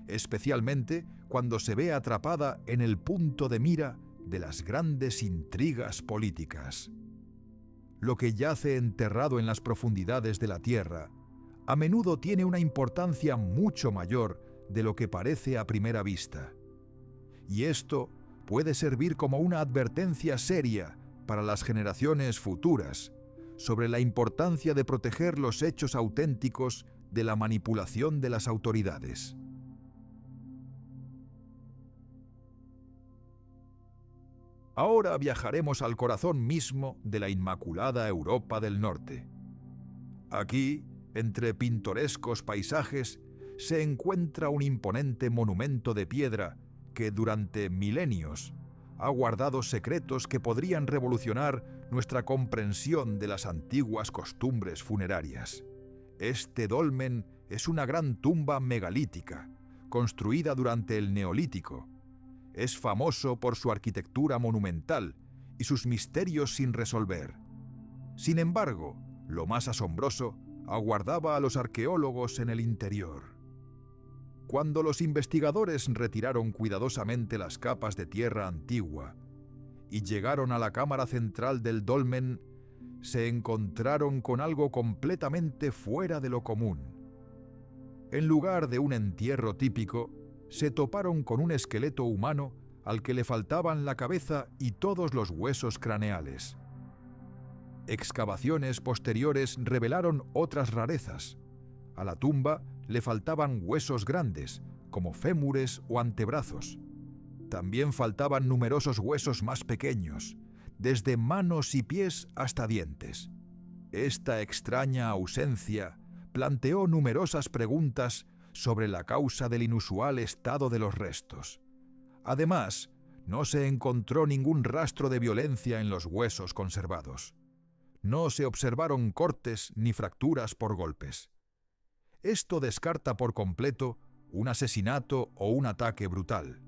especialmente cuando se ve atrapada en el punto de mira de las grandes intrigas políticas. Lo que yace enterrado en las profundidades de la tierra a menudo tiene una importancia mucho mayor de lo que parece a primera vista. Y esto puede servir como una advertencia seria para las generaciones futuras sobre la importancia de proteger los hechos auténticos de la manipulación de las autoridades. Ahora viajaremos al corazón mismo de la inmaculada Europa del Norte. Aquí, entre pintorescos paisajes, se encuentra un imponente monumento de piedra que durante milenios ha guardado secretos que podrían revolucionar nuestra comprensión de las antiguas costumbres funerarias. Este dolmen es una gran tumba megalítica, construida durante el Neolítico. Es famoso por su arquitectura monumental y sus misterios sin resolver. Sin embargo, lo más asombroso aguardaba a los arqueólogos en el interior. Cuando los investigadores retiraron cuidadosamente las capas de tierra antigua y llegaron a la cámara central del dolmen, se encontraron con algo completamente fuera de lo común. En lugar de un entierro típico, se toparon con un esqueleto humano al que le faltaban la cabeza y todos los huesos craneales. Excavaciones posteriores revelaron otras rarezas. A la tumba le faltaban huesos grandes, como fémures o antebrazos. También faltaban numerosos huesos más pequeños, desde manos y pies hasta dientes. Esta extraña ausencia planteó numerosas preguntas sobre la causa del inusual estado de los restos. Además, no se encontró ningún rastro de violencia en los huesos conservados. No se observaron cortes ni fracturas por golpes. Esto descarta por completo un asesinato o un ataque brutal.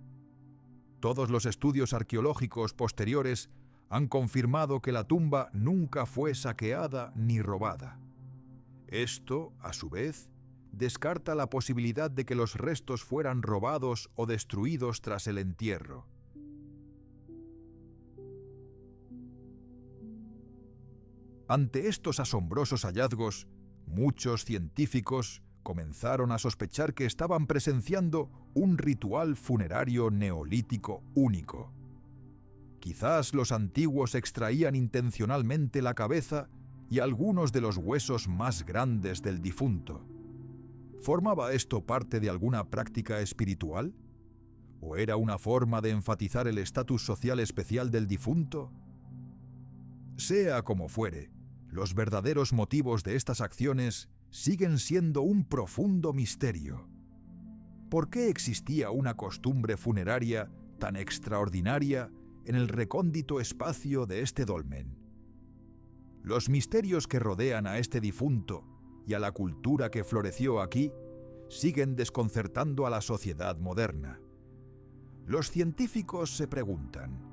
Todos los estudios arqueológicos posteriores han confirmado que la tumba nunca fue saqueada ni robada. Esto, a su vez, descarta la posibilidad de que los restos fueran robados o destruidos tras el entierro. Ante estos asombrosos hallazgos, muchos científicos comenzaron a sospechar que estaban presenciando un ritual funerario neolítico único. Quizás los antiguos extraían intencionalmente la cabeza y algunos de los huesos más grandes del difunto. ¿Formaba esto parte de alguna práctica espiritual? ¿O era una forma de enfatizar el estatus social especial del difunto? Sea como fuere, los verdaderos motivos de estas acciones siguen siendo un profundo misterio. ¿Por qué existía una costumbre funeraria tan extraordinaria en el recóndito espacio de este dolmen? Los misterios que rodean a este difunto y a la cultura que floreció aquí siguen desconcertando a la sociedad moderna. Los científicos se preguntan,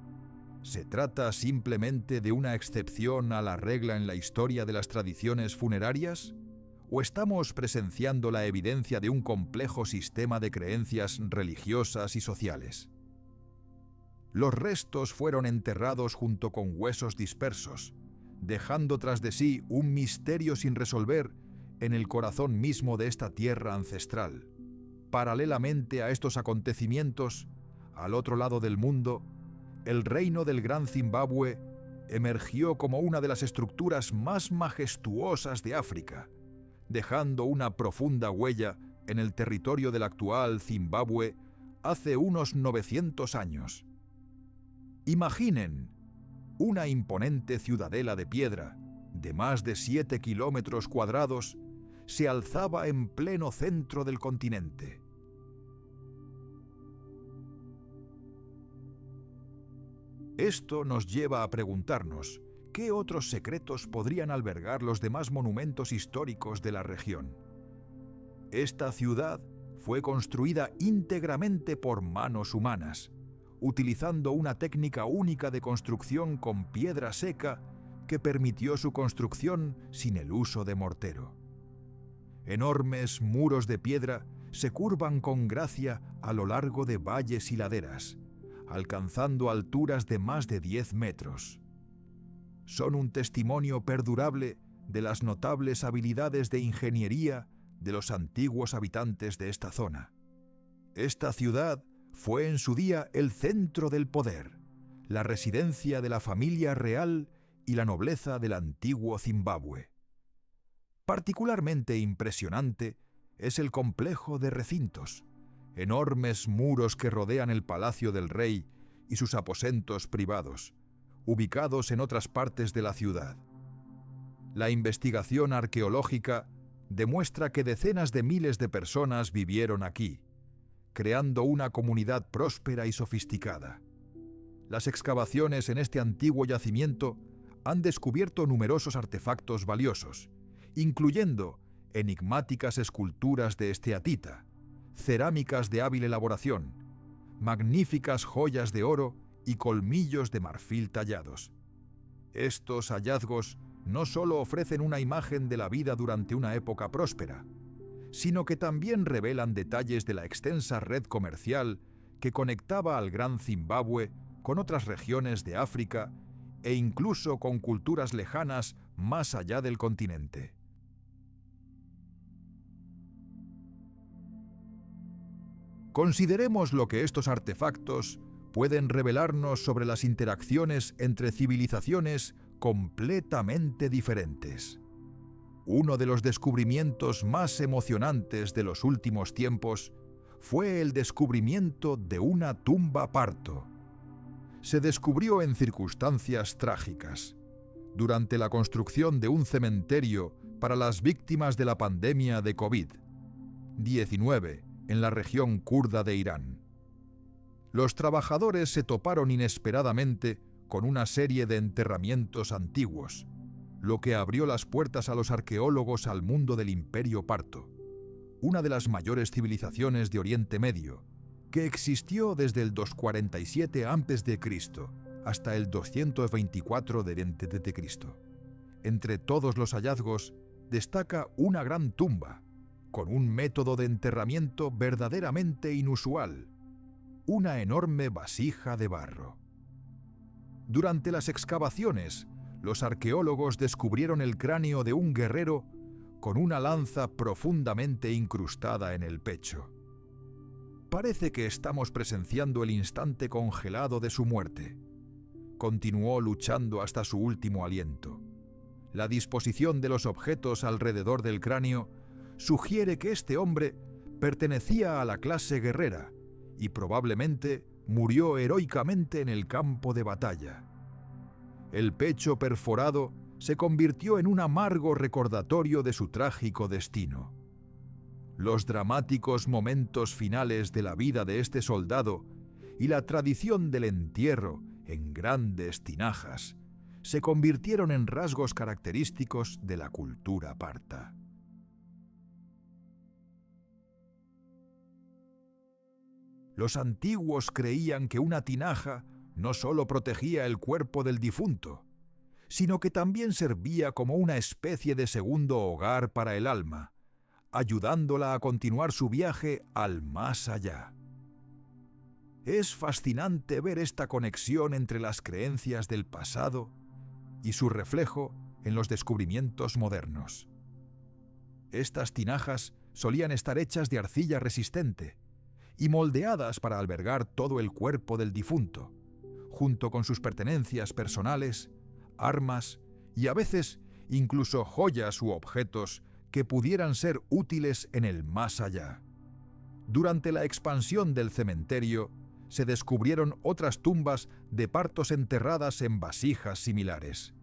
¿se trata simplemente de una excepción a la regla en la historia de las tradiciones funerarias? ¿O estamos presenciando la evidencia de un complejo sistema de creencias religiosas y sociales? Los restos fueron enterrados junto con huesos dispersos, dejando tras de sí un misterio sin resolver en el corazón mismo de esta tierra ancestral. Paralelamente a estos acontecimientos, al otro lado del mundo, el reino del Gran Zimbabue emergió como una de las estructuras más majestuosas de África, dejando una profunda huella en el territorio del actual Zimbabue hace unos 900 años. Imaginen una imponente ciudadela de piedra de más de 7 kilómetros cuadrados se alzaba en pleno centro del continente. Esto nos lleva a preguntarnos qué otros secretos podrían albergar los demás monumentos históricos de la región. Esta ciudad fue construida íntegramente por manos humanas, utilizando una técnica única de construcción con piedra seca que permitió su construcción sin el uso de mortero. Enormes muros de piedra se curvan con gracia a lo largo de valles y laderas, alcanzando alturas de más de 10 metros. Son un testimonio perdurable de las notables habilidades de ingeniería de los antiguos habitantes de esta zona. Esta ciudad fue en su día el centro del poder, la residencia de la familia real y la nobleza del antiguo Zimbabue. Particularmente impresionante es el complejo de recintos, enormes muros que rodean el palacio del rey y sus aposentos privados, ubicados en otras partes de la ciudad. La investigación arqueológica demuestra que decenas de miles de personas vivieron aquí, creando una comunidad próspera y sofisticada. Las excavaciones en este antiguo yacimiento han descubierto numerosos artefactos valiosos, incluyendo enigmáticas esculturas de esteatita, cerámicas de hábil elaboración, magníficas joyas de oro y colmillos de marfil tallados. Estos hallazgos no solo ofrecen una imagen de la vida durante una época próspera, sino que también revelan detalles de la extensa red comercial que conectaba al Gran Zimbabue con otras regiones de África e incluso con culturas lejanas más allá del continente. Consideremos lo que estos artefactos pueden revelarnos sobre las interacciones entre civilizaciones completamente diferentes. Uno de los descubrimientos más emocionantes de los últimos tiempos fue el descubrimiento de una tumba parto. Se descubrió en circunstancias trágicas, durante la construcción de un cementerio para las víctimas de la pandemia de COVID-19 en la región kurda de Irán. Los trabajadores se toparon inesperadamente con una serie de enterramientos antiguos, lo que abrió las puertas a los arqueólogos al mundo del Imperio Parto, una de las mayores civilizaciones de Oriente Medio, que existió desde el 247 a.C. hasta el 224 d.C. Entre todos los hallazgos destaca una gran tumba, con un método de enterramiento verdaderamente inusual, una enorme vasija de barro. Durante las excavaciones, los arqueólogos descubrieron el cráneo de un guerrero con una lanza profundamente incrustada en el pecho. Parece que estamos presenciando el instante congelado de su muerte. Continuó luchando hasta su último aliento. La disposición de los objetos alrededor del cráneo sugiere que este hombre pertenecía a la clase guerrera y probablemente murió heroicamente en el campo de batalla. El pecho perforado se convirtió en un amargo recordatorio de su trágico destino. Los dramáticos momentos finales de la vida de este soldado y la tradición del entierro en grandes tinajas se convirtieron en rasgos característicos de la cultura parta. Los antiguos creían que una tinaja no solo protegía el cuerpo del difunto, sino que también servía como una especie de segundo hogar para el alma, ayudándola a continuar su viaje al más allá. Es fascinante ver esta conexión entre las creencias del pasado y su reflejo en los descubrimientos modernos. Estas tinajas solían estar hechas de arcilla resistente y moldeadas para albergar todo el cuerpo del difunto, junto con sus pertenencias personales, armas y a veces incluso joyas u objetos que pudieran ser útiles en el más allá. Durante la expansión del cementerio, se descubrieron otras tumbas de partos enterradas en vasijas similares.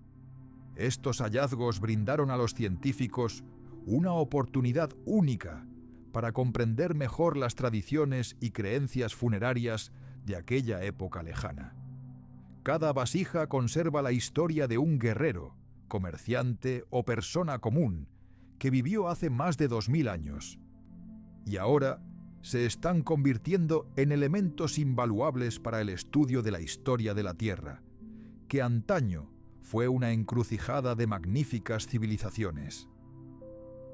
Estos hallazgos brindaron a los científicos una oportunidad única para comprender mejor las tradiciones y creencias funerarias de aquella época lejana. Cada vasija conserva la historia de un guerrero, comerciante o persona común que vivió hace más de 2000 años. Y ahora se están convirtiendo en elementos invaluables para el estudio de la historia de la Tierra, que antaño fue una encrucijada de magníficas civilizaciones.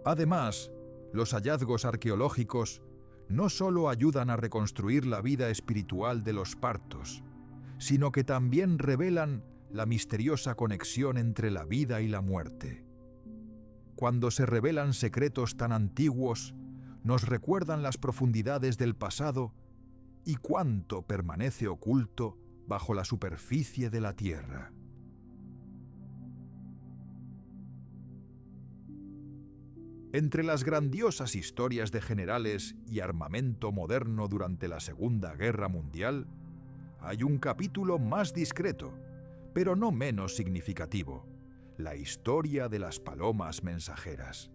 Además, los hallazgos arqueológicos no solo ayudan a reconstruir la vida espiritual de los partos, sino que también revelan la misteriosa conexión entre la vida y la muerte. Cuando se revelan secretos tan antiguos, nos recuerdan las profundidades del pasado y cuánto permanece oculto bajo la superficie de la Tierra. Entre las grandiosas historias de generales y armamento moderno durante la Segunda Guerra Mundial, hay un capítulo más discreto, pero no menos significativo: la historia de las palomas mensajeras.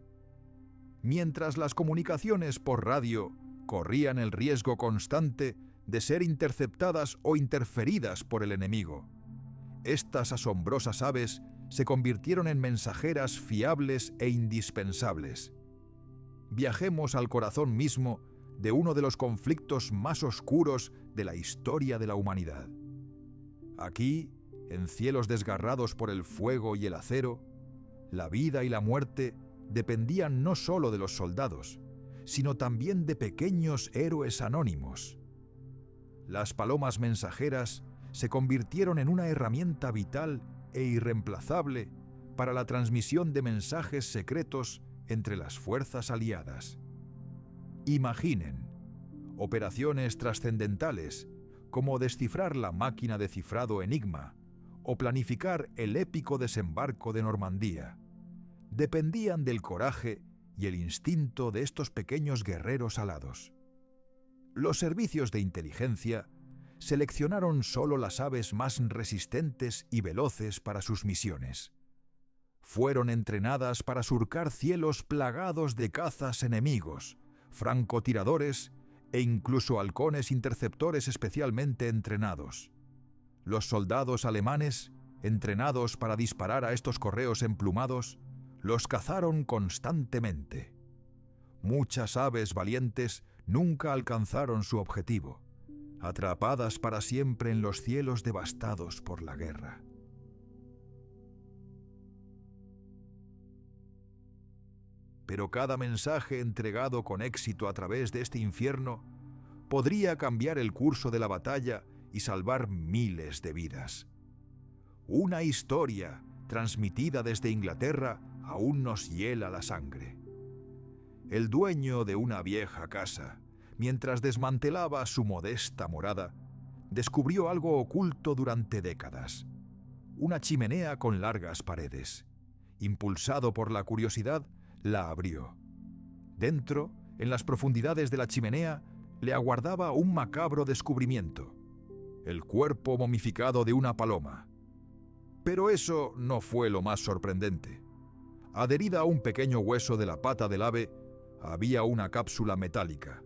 Mientras las comunicaciones por radio corrían el riesgo constante de ser interceptadas o interferidas por el enemigo, estas asombrosas aves se convirtieron en mensajeras fiables e indispensables. Viajemos al corazón mismo de uno de los conflictos más oscuros de la historia de la humanidad. Aquí, en cielos desgarrados por el fuego y el acero, la vida y la muerte dependían no solo de los soldados, sino también de pequeños héroes anónimos. Las palomas mensajeras se convirtieron en una herramienta vital e irreemplazable para la transmisión de mensajes secretos entre las fuerzas aliadas. Imaginen operaciones trascendentales como descifrar la máquina de cifrado Enigma o planificar el épico desembarco de Normandía. Dependían del coraje y el instinto de estos pequeños guerreros alados. Los servicios de inteligencia seleccionaron solo las aves más resistentes y veloces para sus misiones. Fueron entrenadas para surcar cielos plagados de cazas enemigos, francotiradores e incluso halcones interceptores especialmente entrenados. Los soldados alemanes, entrenados para disparar a estos correos emplumados, los cazaron constantemente. Muchas aves valientes nunca alcanzaron su objetivo, atrapadas para siempre en los cielos devastados por la guerra. Pero cada mensaje entregado con éxito a través de este infierno podría cambiar el curso de la batalla y salvar miles de vidas. Una historia transmitida desde Inglaterra aún nos hiela la sangre. El dueño de una vieja casa, mientras desmantelaba su modesta morada, descubrió algo oculto durante décadas: una chimenea con largas paredes. Impulsado por la curiosidad, la abrió. Dentro, en las profundidades de la chimenea, le aguardaba un macabro descubrimiento: el cuerpo momificado de una paloma. Pero eso no fue lo más sorprendente. Adherida a un pequeño hueso de la pata del ave, había una cápsula metálica.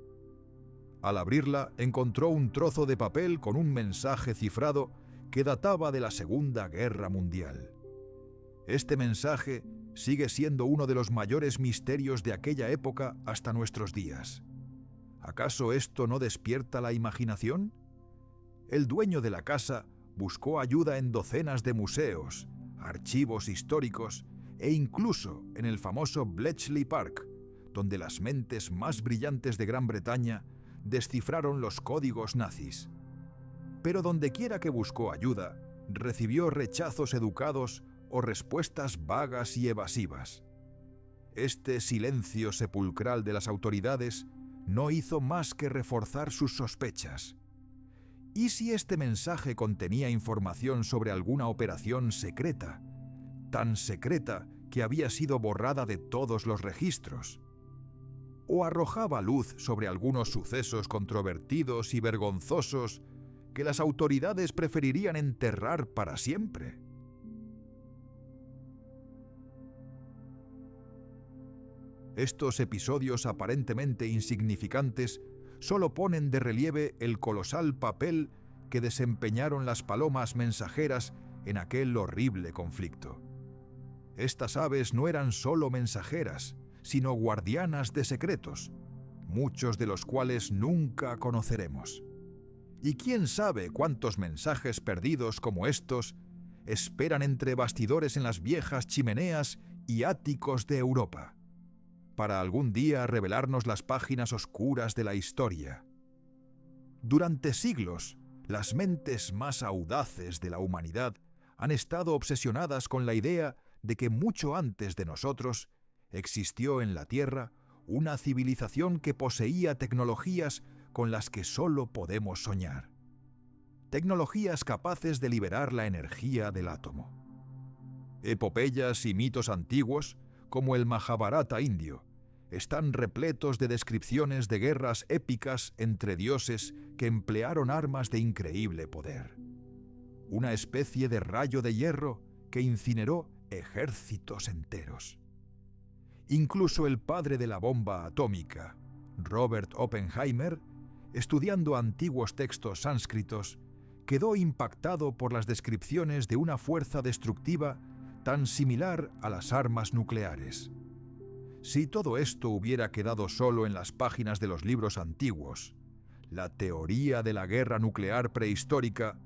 Al abrirla, encontró un trozo de papel con un mensaje cifrado que databa de la Segunda Guerra Mundial. Este mensaje sigue siendo uno de los mayores misterios de aquella época hasta nuestros días. ¿Acaso esto no despierta la imaginación? El dueño de la casa buscó ayuda en docenas de museos, archivos históricos e incluso en el famoso Bletchley Park, donde las mentes más brillantes de Gran Bretaña descifraron los códigos nazis. Pero dondequiera que buscó ayuda, recibió rechazos educados o respuestas vagas y evasivas. Este silencio sepulcral de las autoridades no hizo más que reforzar sus sospechas. ¿Y si este mensaje contenía información sobre alguna operación secreta, tan secreta que había sido borrada de todos los registros? ¿O arrojaba luz sobre algunos sucesos controvertidos y vergonzosos que las autoridades preferirían enterrar para siempre? Estos episodios aparentemente insignificantes solo ponen de relieve el colosal papel que desempeñaron las palomas mensajeras en aquel horrible conflicto. Estas aves no eran solo mensajeras, sino guardianas de secretos, muchos de los cuales nunca conoceremos. Y quién sabe cuántos mensajes perdidos como estos esperan entre bastidores en las viejas chimeneas y áticos de Europa, para algún día revelarnos las páginas oscuras de la historia. Durante siglos, las mentes más audaces de la humanidad han estado obsesionadas con la idea de que mucho antes de nosotros existió en la Tierra una civilización que poseía tecnologías con las que solo podemos soñar. Tecnologías capaces de liberar la energía del átomo. Epopeyas y mitos antiguos, como el Mahabharata indio, están repletos de descripciones de guerras épicas entre dioses que emplearon armas de increíble poder. Una especie de rayo de hierro que incineró ejércitos enteros. Incluso el padre de la bomba atómica, Robert Oppenheimer, estudiando antiguos textos sánscritos, quedó impactado por las descripciones de una fuerza destructiva tan similar a las armas nucleares. Si todo esto hubiera quedado solo en las páginas de los libros antiguos, la teoría de la guerra nuclear prehistórica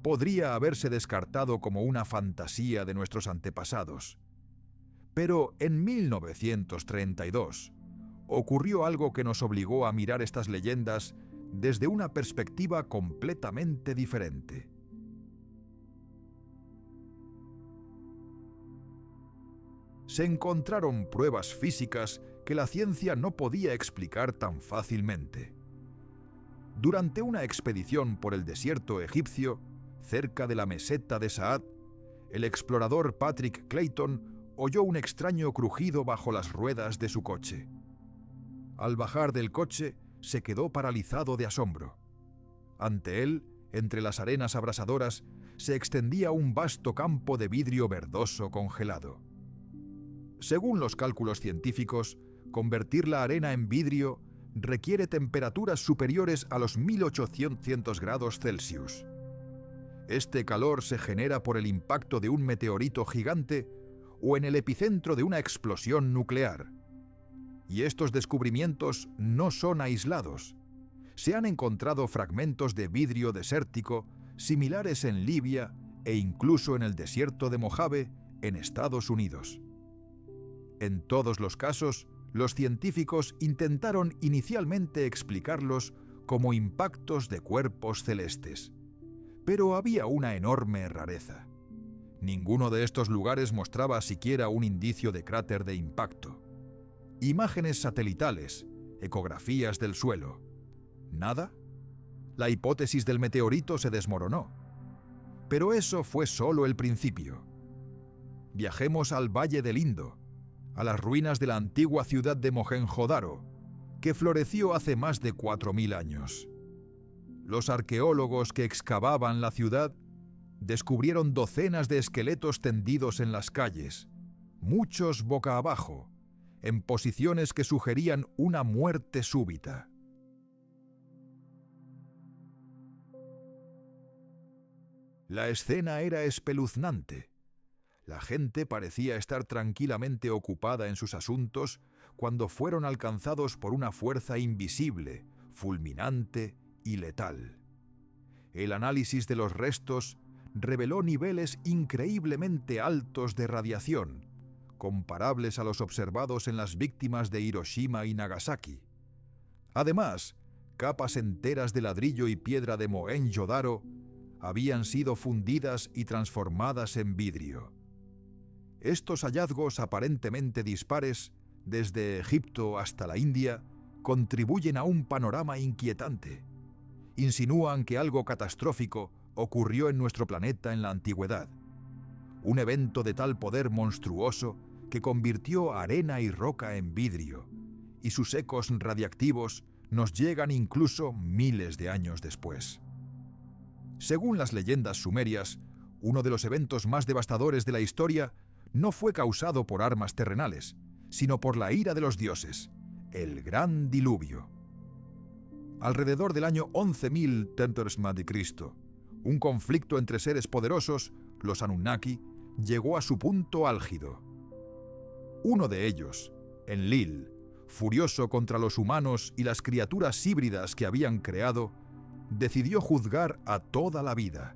podría haberse descartado como una fantasía de nuestros antepasados. Pero en 1932 ocurrió algo que nos obligó a mirar estas leyendas desde una perspectiva completamente diferente. Se encontraron pruebas físicas que la ciencia no podía explicar tan fácilmente. Durante una expedición por el desierto egipcio, cerca de la meseta de Saad, el explorador Patrick Clayton oyó un extraño crujido bajo las ruedas de su coche. Al bajar del coche, se quedó paralizado de asombro. Ante él, entre las arenas abrasadoras, se extendía un vasto campo de vidrio verdoso congelado. Según los cálculos científicos, convertir la arena en vidrio requiere temperaturas superiores a los 1800 grados Celsius. Este calor se genera por el impacto de un meteorito gigante o en el epicentro de una explosión nuclear. Y estos descubrimientos no son aislados. Se han encontrado fragmentos de vidrio desértico similares en Libia e incluso en el desierto de Mojave, en Estados Unidos. En todos los casos, los científicos intentaron inicialmente explicarlos como impactos de cuerpos celestes. Pero había una enorme rareza. Ninguno de estos lugares mostraba siquiera un indicio de cráter de impacto. Imágenes satelitales, ecografías del suelo. ¿Nada? La hipótesis del meteorito se desmoronó. Pero eso fue solo el principio. Viajemos al Valle del Indo, a las ruinas de la antigua ciudad de Mohenjo-Daro, que floreció hace más de 4000 años. Los arqueólogos que excavaban la ciudad descubrieron docenas de esqueletos tendidos en las calles, muchos boca abajo, en posiciones que sugerían una muerte súbita. La escena era espeluznante. La gente parecía estar tranquilamente ocupada en sus asuntos cuando fueron alcanzados por una fuerza invisible, fulminante y letal. El análisis de los restos reveló niveles increíblemente altos de radiación, comparables a los observados en las víctimas de Hiroshima y Nagasaki. Además, capas enteras de ladrillo y piedra de Mohenjo-Daro habían sido fundidas y transformadas en vidrio. Estos hallazgos aparentemente dispares, desde Egipto hasta la India, contribuyen a un panorama inquietante. Insinúan que algo catastrófico ocurrió en nuestro planeta en la antigüedad. Un evento de tal poder monstruoso que convirtió arena y roca en vidrio, y sus ecos radiactivos nos llegan incluso miles de años después. Según las leyendas sumerias, uno de los eventos más devastadores de la historia no fue causado por armas terrenales, sino por la ira de los dioses, el Gran Diluvio. Alrededor del año 11.000 d.C., un conflicto entre seres poderosos, los Anunnaki, llegó a su punto álgido. Uno de ellos, Enlil, furioso contra los humanos y las criaturas híbridas que habían creado, decidió juzgar a toda la vida,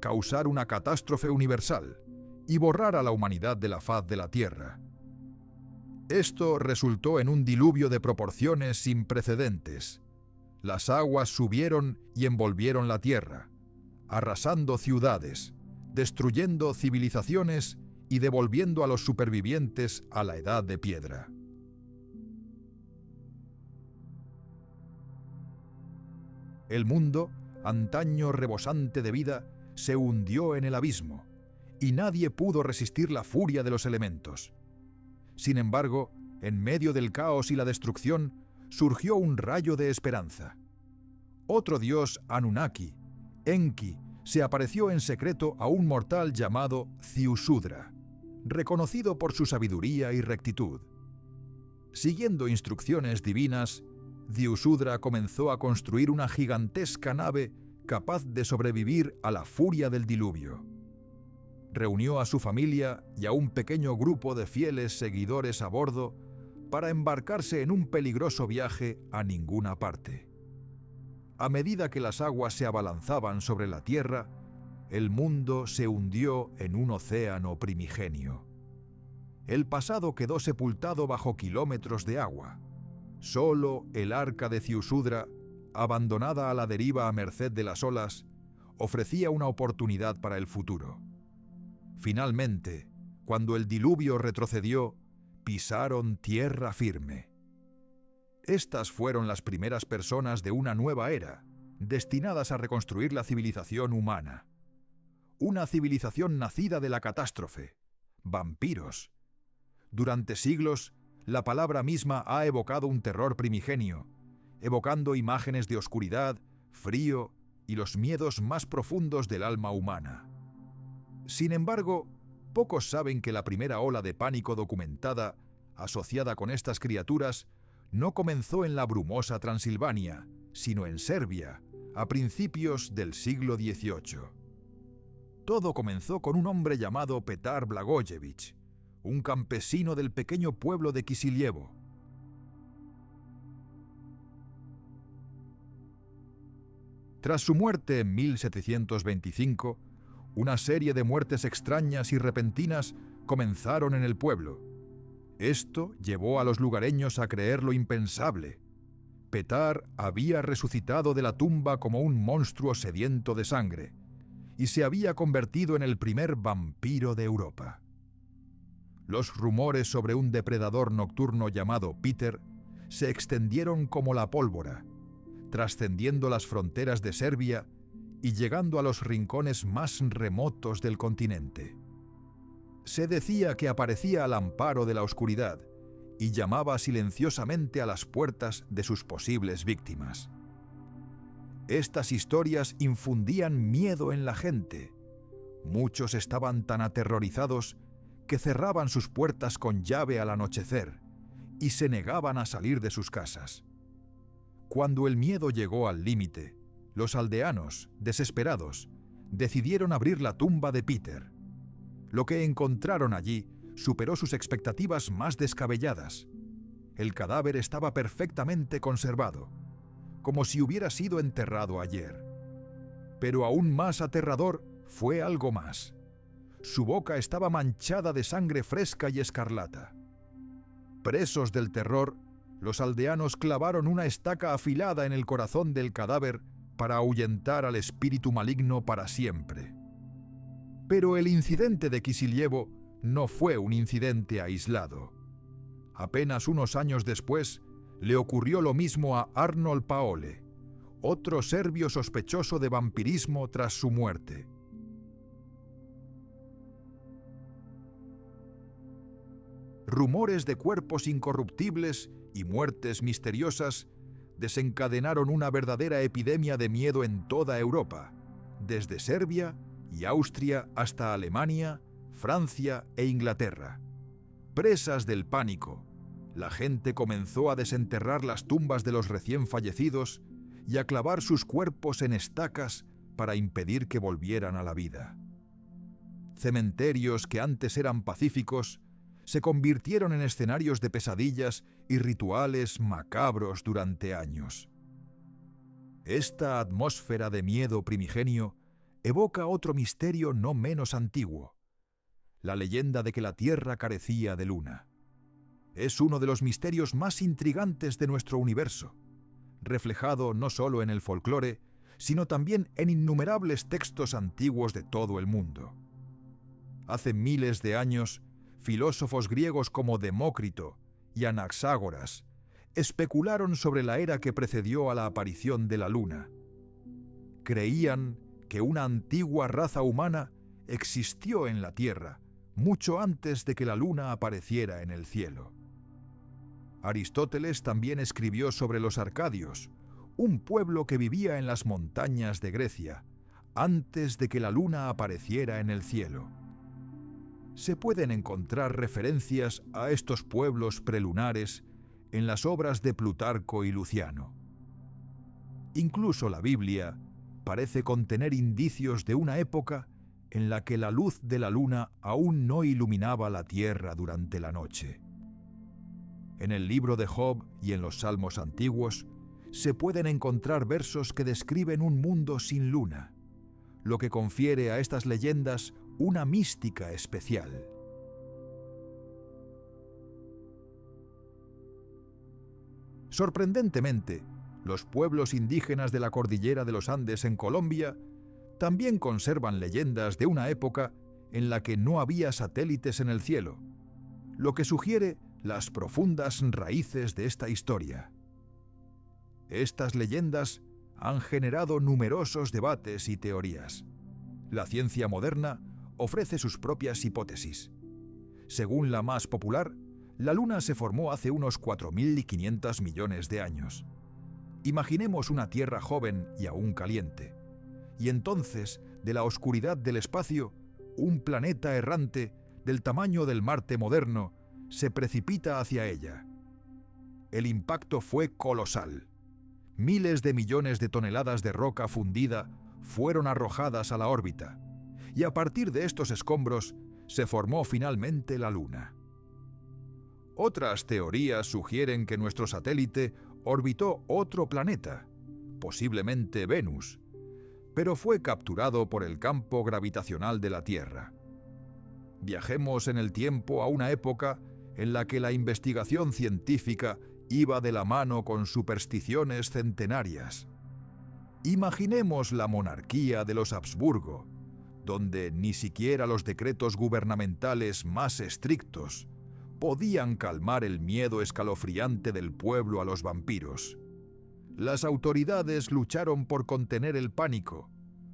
causar una catástrofe universal y borrar a la humanidad de la faz de la Tierra. Esto resultó en un diluvio de proporciones sin precedentes. Las aguas subieron y envolvieron la Tierra, arrasando ciudades, destruyendo civilizaciones y devolviendo a los supervivientes a la Edad de Piedra. El mundo, antaño rebosante de vida, se hundió en el abismo, y nadie pudo resistir la furia de los elementos. Sin embargo, en medio del caos y la destrucción, surgió un rayo de esperanza. Otro dios Anunnaki, Enki, se apareció en secreto a un mortal llamado Ziusudra, reconocido por su sabiduría y rectitud. Siguiendo instrucciones divinas, Ziusudra comenzó a construir una gigantesca nave capaz de sobrevivir a la furia del diluvio. Reunió a su familia y a un pequeño grupo de fieles seguidores a bordo para embarcarse en un peligroso viaje a ninguna parte. A medida que las aguas se abalanzaban sobre la Tierra, el mundo se hundió en un océano primigenio. El pasado quedó sepultado bajo kilómetros de agua. Solo el arca de Ziusudra, abandonada a la deriva a merced de las olas, ofrecía una oportunidad para el futuro. Finalmente, cuando el diluvio retrocedió, pisaron tierra firme. Estas fueron las primeras personas de una nueva era, destinadas a reconstruir la civilización humana. Una civilización nacida de la catástrofe, vampiros. Durante siglos, la palabra misma ha evocado un terror primigenio, evocando imágenes de oscuridad, frío y los miedos más profundos del alma humana. Sin embargo, pocos saben que la primera ola de pánico documentada, asociada con estas criaturas, no comenzó en la brumosa Transilvania, sino en Serbia, a principios del siglo XVIII. Todo comenzó con un hombre llamado Petar Blagojevich, un campesino del pequeño pueblo de Kisilievo. Tras su muerte en 1725, una serie de muertes extrañas y repentinas comenzaron en el pueblo. Esto llevó a los lugareños a creer lo impensable. Petar había resucitado de la tumba como un monstruo sediento de sangre y se había convertido en el primer vampiro de Europa. Los rumores sobre un depredador nocturno llamado Peter se extendieron como la pólvora, trascendiendo las fronteras de Serbia y llegando a los rincones más remotos del continente. Se decía que aparecía al amparo de la oscuridad y llamaba silenciosamente a las puertas de sus posibles víctimas. Estas historias infundían miedo en la gente, Muchos estaban tan aterrorizados que cerraban sus puertas con llave al anochecer y se negaban a salir de sus casas. Cuando el miedo llegó al límite, los aldeanos, desesperados, decidieron abrir la tumba de Peter. Lo que encontraron allí superó sus expectativas más descabelladas. El cadáver estaba perfectamente conservado, como si hubiera sido enterrado ayer. Pero aún más aterrador fue algo más. Su boca estaba manchada de sangre fresca y escarlata. Presos del terror, los aldeanos clavaron una estaca afilada en el corazón del cadáver para ahuyentar al espíritu maligno para siempre. Pero el incidente de Kisilievo no fue un incidente aislado. Apenas unos años después, le ocurrió lo mismo a Arnold Paole, otro serbio sospechoso de vampirismo tras su muerte. Rumores de cuerpos incorruptibles y muertes misteriosas desencadenaron una verdadera epidemia de miedo en toda Europa, desde Serbia y Austria hasta Alemania, Francia e Inglaterra. Presas del pánico, la gente comenzó a desenterrar las tumbas de los recién fallecidos y a clavar sus cuerpos en estacas para impedir que volvieran a la vida. Cementerios que antes eran pacíficos se convirtieron en escenarios de pesadillas y rituales macabros durante años. Esta atmósfera de miedo primigenio evoca otro misterio no menos antiguo: la leyenda de que la Tierra carecía de luna. Es uno de los misterios más intrigantes de nuestro universo, reflejado no solo en el folclore, sino también en innumerables textos antiguos de todo el mundo. Hace miles de años, filósofos griegos como Demócrito y Anaxágoras especularon sobre la era que precedió a la aparición de la luna. Creían que una antigua raza humana existió en la Tierra mucho antes de que la luna apareciera en el cielo. Aristóteles también escribió sobre los arcadios, un pueblo que vivía en las montañas de Grecia, antes de que la luna apareciera en el cielo. Se pueden encontrar referencias a estos pueblos prelunares en las obras de Plutarco y Luciano. Incluso la Biblia parece contener indicios de una época en la que la luz de la luna aún no iluminaba la tierra durante la noche. En el libro de Job y en los Salmos antiguos se pueden encontrar versos que describen un mundo sin luna, lo que confiere a estas leyendas una mística especial. Sorprendentemente, los pueblos indígenas de la cordillera de los Andes en Colombia también conservan leyendas de una época en la que no había satélites en el cielo, lo que sugiere las profundas raíces de esta historia. Estas leyendas han generado numerosos debates y teorías. La ciencia moderna ofrece sus propias hipótesis. Según la más popular, la Luna se formó hace unos 4.500 millones de años. Imaginemos una Tierra joven y aún caliente, y entonces, de la oscuridad del espacio, un planeta errante del tamaño del Marte moderno se precipita hacia ella. El impacto fue colosal. Miles de millones de toneladas de roca fundida fueron arrojadas a la órbita, y a partir de estos escombros se formó finalmente la Luna. Otras teorías sugieren que nuestro satélite orbitó otro planeta, posiblemente Venus, pero fue capturado por el campo gravitacional de la Tierra. Viajemos en el tiempo a una época en la que la investigación científica iba de la mano con supersticiones centenarias. Imaginemos la monarquía de los Habsburgo, donde ni siquiera los decretos gubernamentales más estrictos podían calmar el miedo escalofriante del pueblo a los vampiros. Las autoridades lucharon por contener el pánico,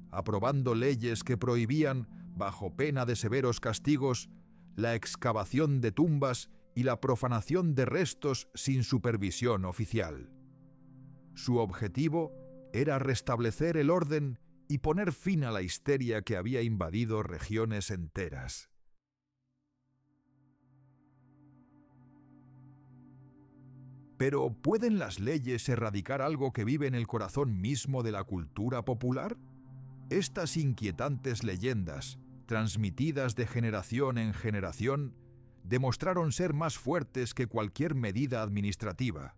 aprobando leyes que prohibían, bajo pena de severos castigos, la excavación de tumbas y la profanación de restos sin supervisión oficial. Su objetivo era restablecer el orden y poner fin a la histeria que había invadido regiones enteras. Pero, ¿pueden las leyes erradicar algo que vive en el corazón mismo de la cultura popular? Estas inquietantes leyendas, transmitidas de generación en generación, demostraron ser más fuertes que cualquier medida administrativa,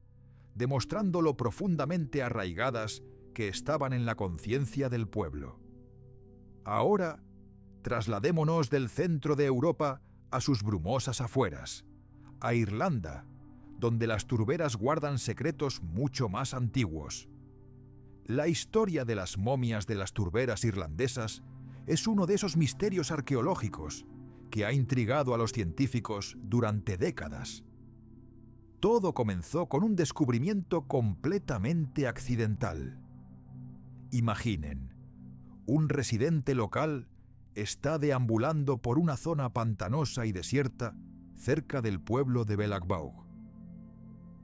demostrando lo profundamente arraigadas que estaban en la conciencia del pueblo. Ahora, trasladémonos del centro de Europa a sus brumosas afueras, a Irlanda, donde las turberas guardan secretos mucho más antiguos. La historia de las momias de las turberas irlandesas es uno de esos misterios arqueológicos que ha intrigado a los científicos durante décadas. Todo comenzó con un descubrimiento completamente accidental. Imaginen, un residente local está deambulando por una zona pantanosa y desierta cerca del pueblo de Belagbaug.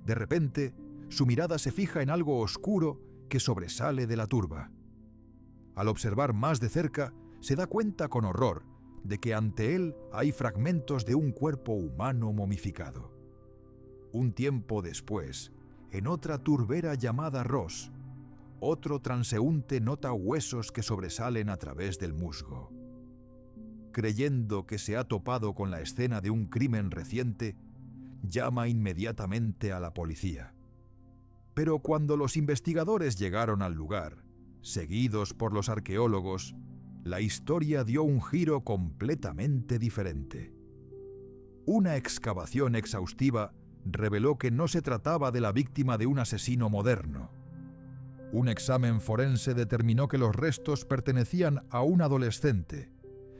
De repente, su mirada se fija en algo oscuro que sobresale de la turba. Al observar más de cerca, se da cuenta con horror de que ante él hay fragmentos de un cuerpo humano momificado. Un tiempo después, en otra turbera llamada Ross, otro transeúnte nota huesos que sobresalen a través del musgo. Creyendo que se ha topado con la escena de un crimen reciente, llama inmediatamente a la policía. Pero cuando los investigadores llegaron al lugar, seguidos por los arqueólogos, la historia dio un giro completamente diferente. Una excavación exhaustiva reveló que no se trataba de la víctima de un asesino moderno. Un examen forense determinó que los restos pertenecían a un adolescente,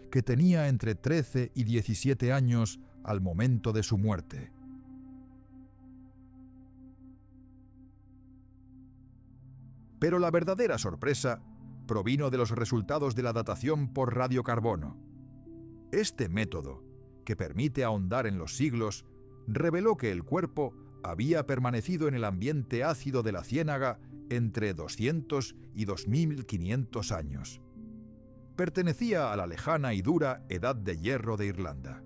que tenía entre 13 y 17 años al momento de su muerte. Pero la verdadera sorpresa provino de los resultados de la datación por radiocarbono. Este método, que permite ahondar en los siglos, reveló que el cuerpo había permanecido en el ambiente ácido de la ciénaga entre 200 y 2500 años. Pertenecía a la lejana y dura Edad de Hierro de Irlanda.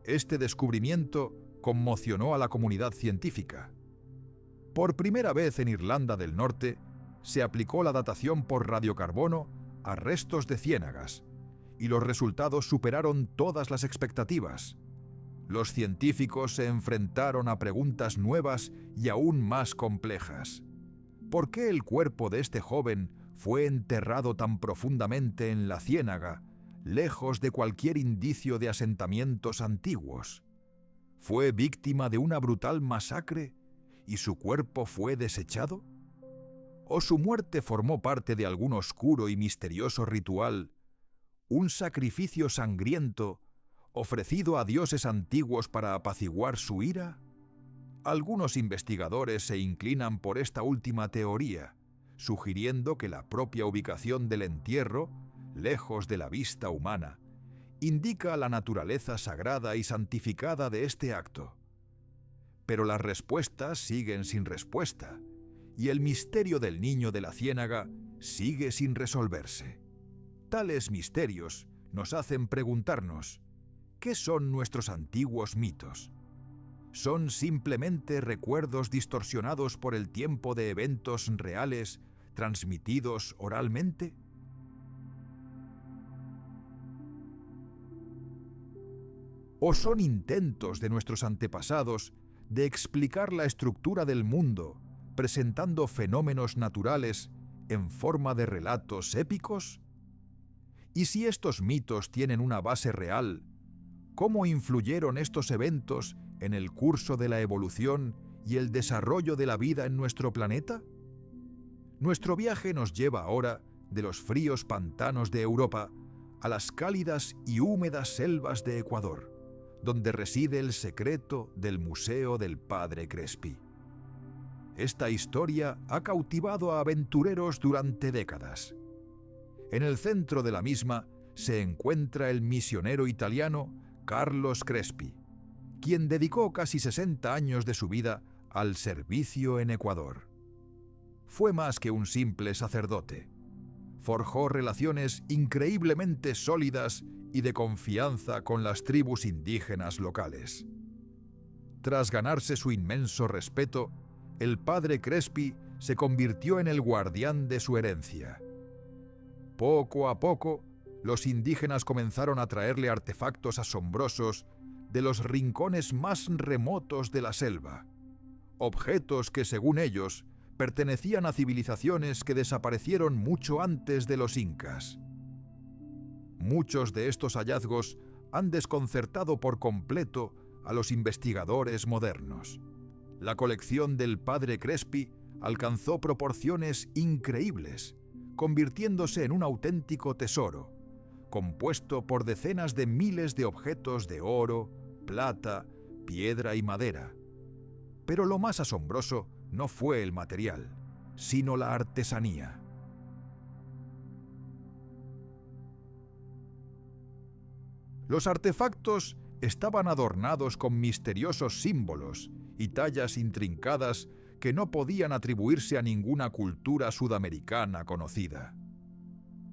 Este descubrimiento conmocionó a la comunidad científica. Por primera vez en Irlanda del Norte, se aplicó la datación por radiocarbono a restos de ciénagas, y los resultados superaron todas las expectativas. Los científicos se enfrentaron a preguntas nuevas y aún más complejas. ¿Por qué el cuerpo de este joven fue enterrado tan profundamente en la ciénaga, lejos de cualquier indicio de asentamientos antiguos? ¿Fue víctima de una brutal masacre y su cuerpo fue desechado? ¿O su muerte formó parte de algún oscuro y misterioso ritual, un sacrificio sangriento ofrecido a dioses antiguos para apaciguar su ira? Algunos investigadores se inclinan por esta última teoría, sugiriendo que la propia ubicación del entierro, lejos de la vista humana, indica la naturaleza sagrada y santificada de este acto. Pero las respuestas siguen sin respuesta, y el misterio del niño de la ciénaga sigue sin resolverse. Tales misterios nos hacen preguntarnos, ¿qué son nuestros antiguos mitos? ¿Son simplemente recuerdos distorsionados por el tiempo de eventos reales transmitidos oralmente? ¿O son intentos de nuestros antepasados de explicar la estructura del mundo presentando fenómenos naturales en forma de relatos épicos? Y si estos mitos tienen una base real, ¿cómo influyeron estos eventos en el curso de la evolución y el desarrollo de la vida en nuestro planeta? Nuestro viaje nos lleva ahora de los fríos pantanos de Europa a las cálidas y húmedas selvas de Ecuador, donde reside el secreto del Museo del Padre Crespi. Esta historia ha cautivado a aventureros durante décadas. En el centro de la misma se encuentra el misionero italiano Carlos Crespi, quien dedicó casi 60 años de su vida al servicio en Ecuador. Fue más que un simple sacerdote. forjó relaciones increíblemente sólidas y de confianza con las tribus indígenas locales. Tras ganarse su inmenso respeto, el padre Crespi se convirtió en el guardián de su herencia. Poco a poco, los indígenas comenzaron a traerle artefactos asombrosos de los rincones más remotos de la selva, objetos que, según ellos, pertenecían a civilizaciones que desaparecieron mucho antes de los incas. Muchos de estos hallazgos han desconcertado por completo a los investigadores modernos. La colección del padre Crespi alcanzó proporciones increíbles, convirtiéndose en un auténtico tesoro, compuesto por decenas de miles de objetos de oro, plata, piedra y madera. Pero lo más asombroso no fue el material, sino la artesanía. Los artefactos estaban adornados con misteriosos símbolos y tallas intrincadas que no podían atribuirse a ninguna cultura sudamericana conocida.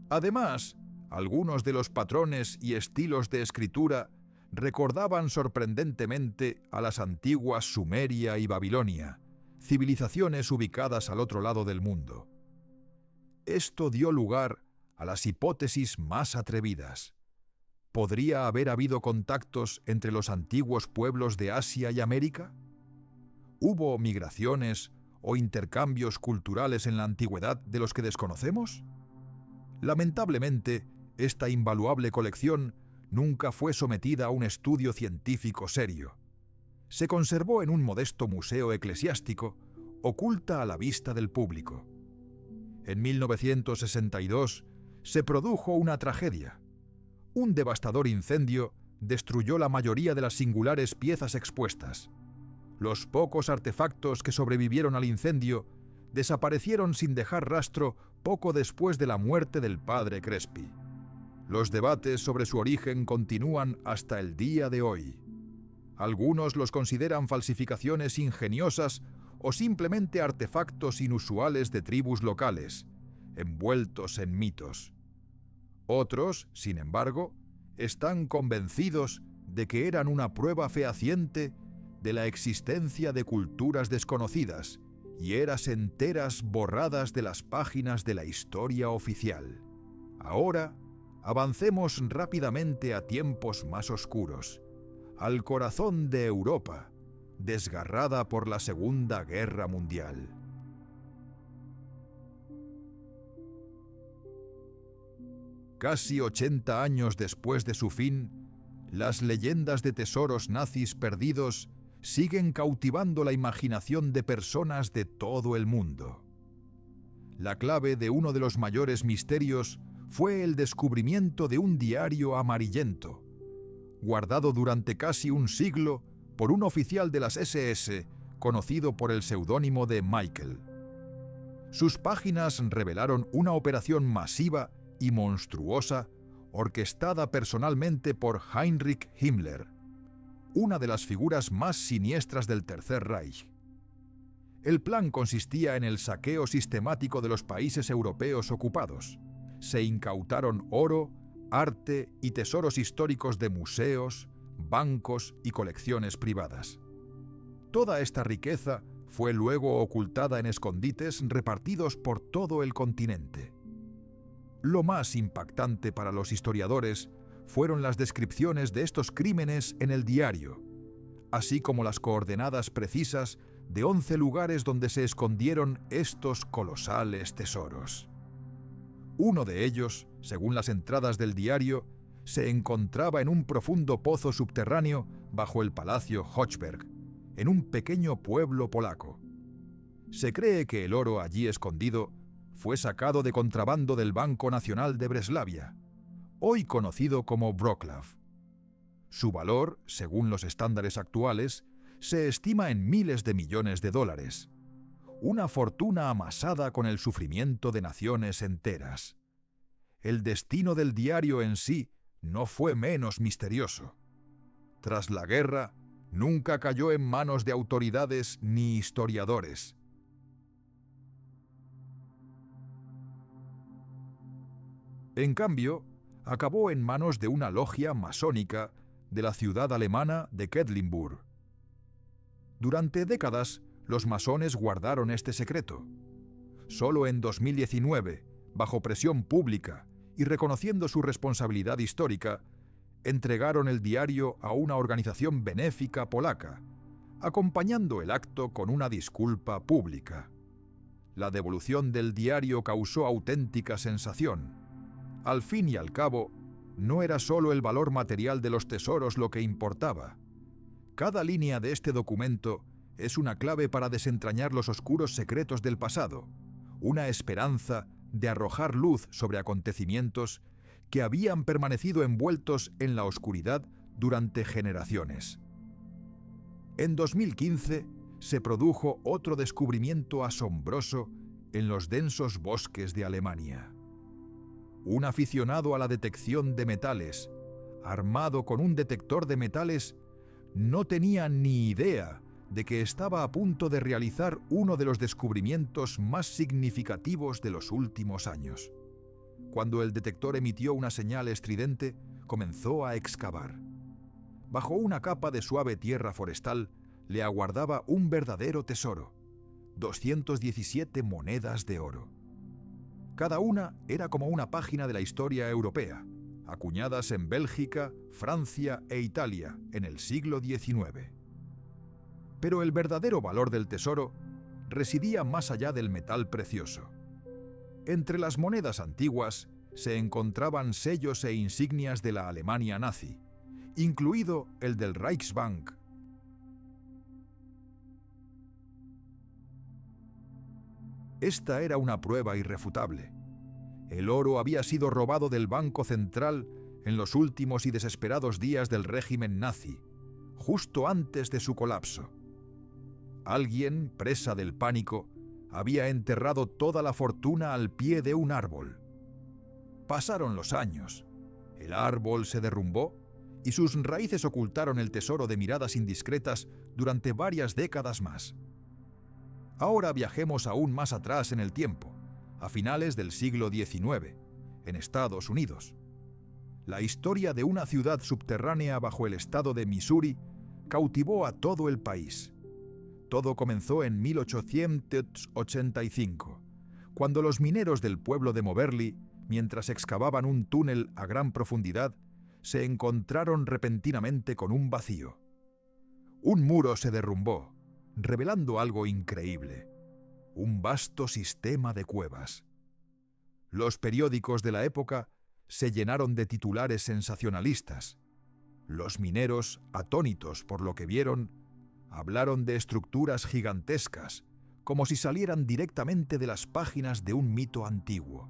Además, algunos de los patrones y estilos de escritura recordaban sorprendentemente a las antiguas Sumeria y Babilonia, civilizaciones ubicadas al otro lado del mundo. Esto dio lugar a las hipótesis más atrevidas. ¿Podría haber habido contactos entre los antiguos pueblos de Asia y América? ¿Hubo migraciones o intercambios culturales en la antigüedad de los que desconocemos? Lamentablemente, esta invaluable colección nunca fue sometida a un estudio científico serio. Se conservó en un modesto museo eclesiástico, oculta a la vista del público. En 1962 se produjo una tragedia. Un devastador incendio destruyó la mayoría de las singulares piezas expuestas. Los pocos artefactos que sobrevivieron al incendio desaparecieron sin dejar rastro poco después de la muerte del padre Crespi. Los debates sobre su origen continúan hasta el día de hoy. Algunos los consideran falsificaciones ingeniosas o simplemente artefactos inusuales de tribus locales, envueltos en mitos. Otros, sin embargo, están convencidos de que eran una prueba fehaciente de la existencia de culturas desconocidas y eras enteras borradas de las páginas de la historia oficial. Ahora, avancemos rápidamente a tiempos más oscuros, al corazón de Europa, desgarrada por la Segunda Guerra Mundial. Casi 80 años después de su fin, las leyendas de tesoros nazis perdidos siguen cautivando la imaginación de personas de todo el mundo. La clave de uno de los mayores misterios fue el descubrimiento de un diario amarillento, guardado durante casi un siglo por un oficial de las SS conocido por el seudónimo de Michael. Sus páginas revelaron una operación masiva y monstruosa orquestada personalmente por Heinrich Himmler, una de las figuras más siniestras del Tercer Reich. El plan consistía en el saqueo sistemático de los países europeos ocupados. Se incautaron oro, arte y tesoros históricos de museos, bancos y colecciones privadas. Toda esta riqueza fue luego ocultada en escondites repartidos por todo el continente. Lo más impactante para los historiadores fueron las descripciones de estos crímenes en el diario, así como las coordenadas precisas de 11 lugares donde se escondieron estos colosales tesoros. Uno de ellos, según las entradas del diario, se encontraba en un profundo pozo subterráneo bajo el Palacio Hochberg, en un pequeño pueblo polaco. Se cree que el oro allí escondido fue sacado de contrabando del Banco Nacional de Breslavia, hoy conocido como Wrocław. Su valor, según los estándares actuales, se estima en miles de millones de dólares. Una fortuna amasada con el sufrimiento de naciones enteras. El destino del diario en sí no fue menos misterioso. Tras la guerra, nunca cayó en manos de autoridades ni historiadores. En cambio, acabó en manos de una logia masónica de la ciudad alemana de Quedlinburg. Durante décadas, los masones guardaron este secreto. Solo en 2019, bajo presión pública y reconociendo su responsabilidad histórica, entregaron el diario a una organización benéfica polaca, acompañando el acto con una disculpa pública. La devolución del diario causó auténtica sensación. Al fin y al cabo, no era solo el valor material de los tesoros lo que importaba. Cada línea de este documento es una clave para desentrañar los oscuros secretos del pasado, una esperanza de arrojar luz sobre acontecimientos que habían permanecido envueltos en la oscuridad durante generaciones. En 2015 se produjo otro descubrimiento asombroso en los densos bosques de Alemania. Un aficionado a la detección de metales, armado con un detector de metales, no tenía ni idea de que estaba a punto de realizar uno de los descubrimientos más significativos de los últimos años. Cuando el detector emitió una señal estridente, comenzó a excavar. Bajo una capa de suave tierra forestal le aguardaba un verdadero tesoro: 217 monedas de oro. Cada una era como una página de la historia europea, acuñadas en Bélgica, Francia e Italia en el siglo XIX. Pero el verdadero valor del tesoro residía más allá del metal precioso. Entre las monedas antiguas se encontraban sellos e insignias de la Alemania nazi, incluido el del Reichsbank. Esta era una prueba irrefutable. El oro había sido robado del Banco Central en los últimos y desesperados días del régimen nazi, justo antes de su colapso. Alguien, presa del pánico, había enterrado toda la fortuna al pie de un árbol. Pasaron los años. El árbol se derrumbó y sus raíces ocultaron el tesoro de miradas indiscretas durante varias décadas más. Ahora viajemos aún más atrás en el tiempo, a finales del siglo XIX, en Estados Unidos. La historia de una ciudad subterránea bajo el estado de Missouri cautivó a todo el país. Todo comenzó en 1885, cuando los mineros del pueblo de Moberly, mientras excavaban un túnel a gran profundidad, se encontraron repentinamente con un vacío. Un muro se derrumbó, revelando algo increíble: un vasto sistema de cuevas. Los periódicos de la época se llenaron de titulares sensacionalistas. Los mineros, atónitos por lo que vieron, hablaron de estructuras gigantescas, como si salieran directamente de las páginas de un mito antiguo.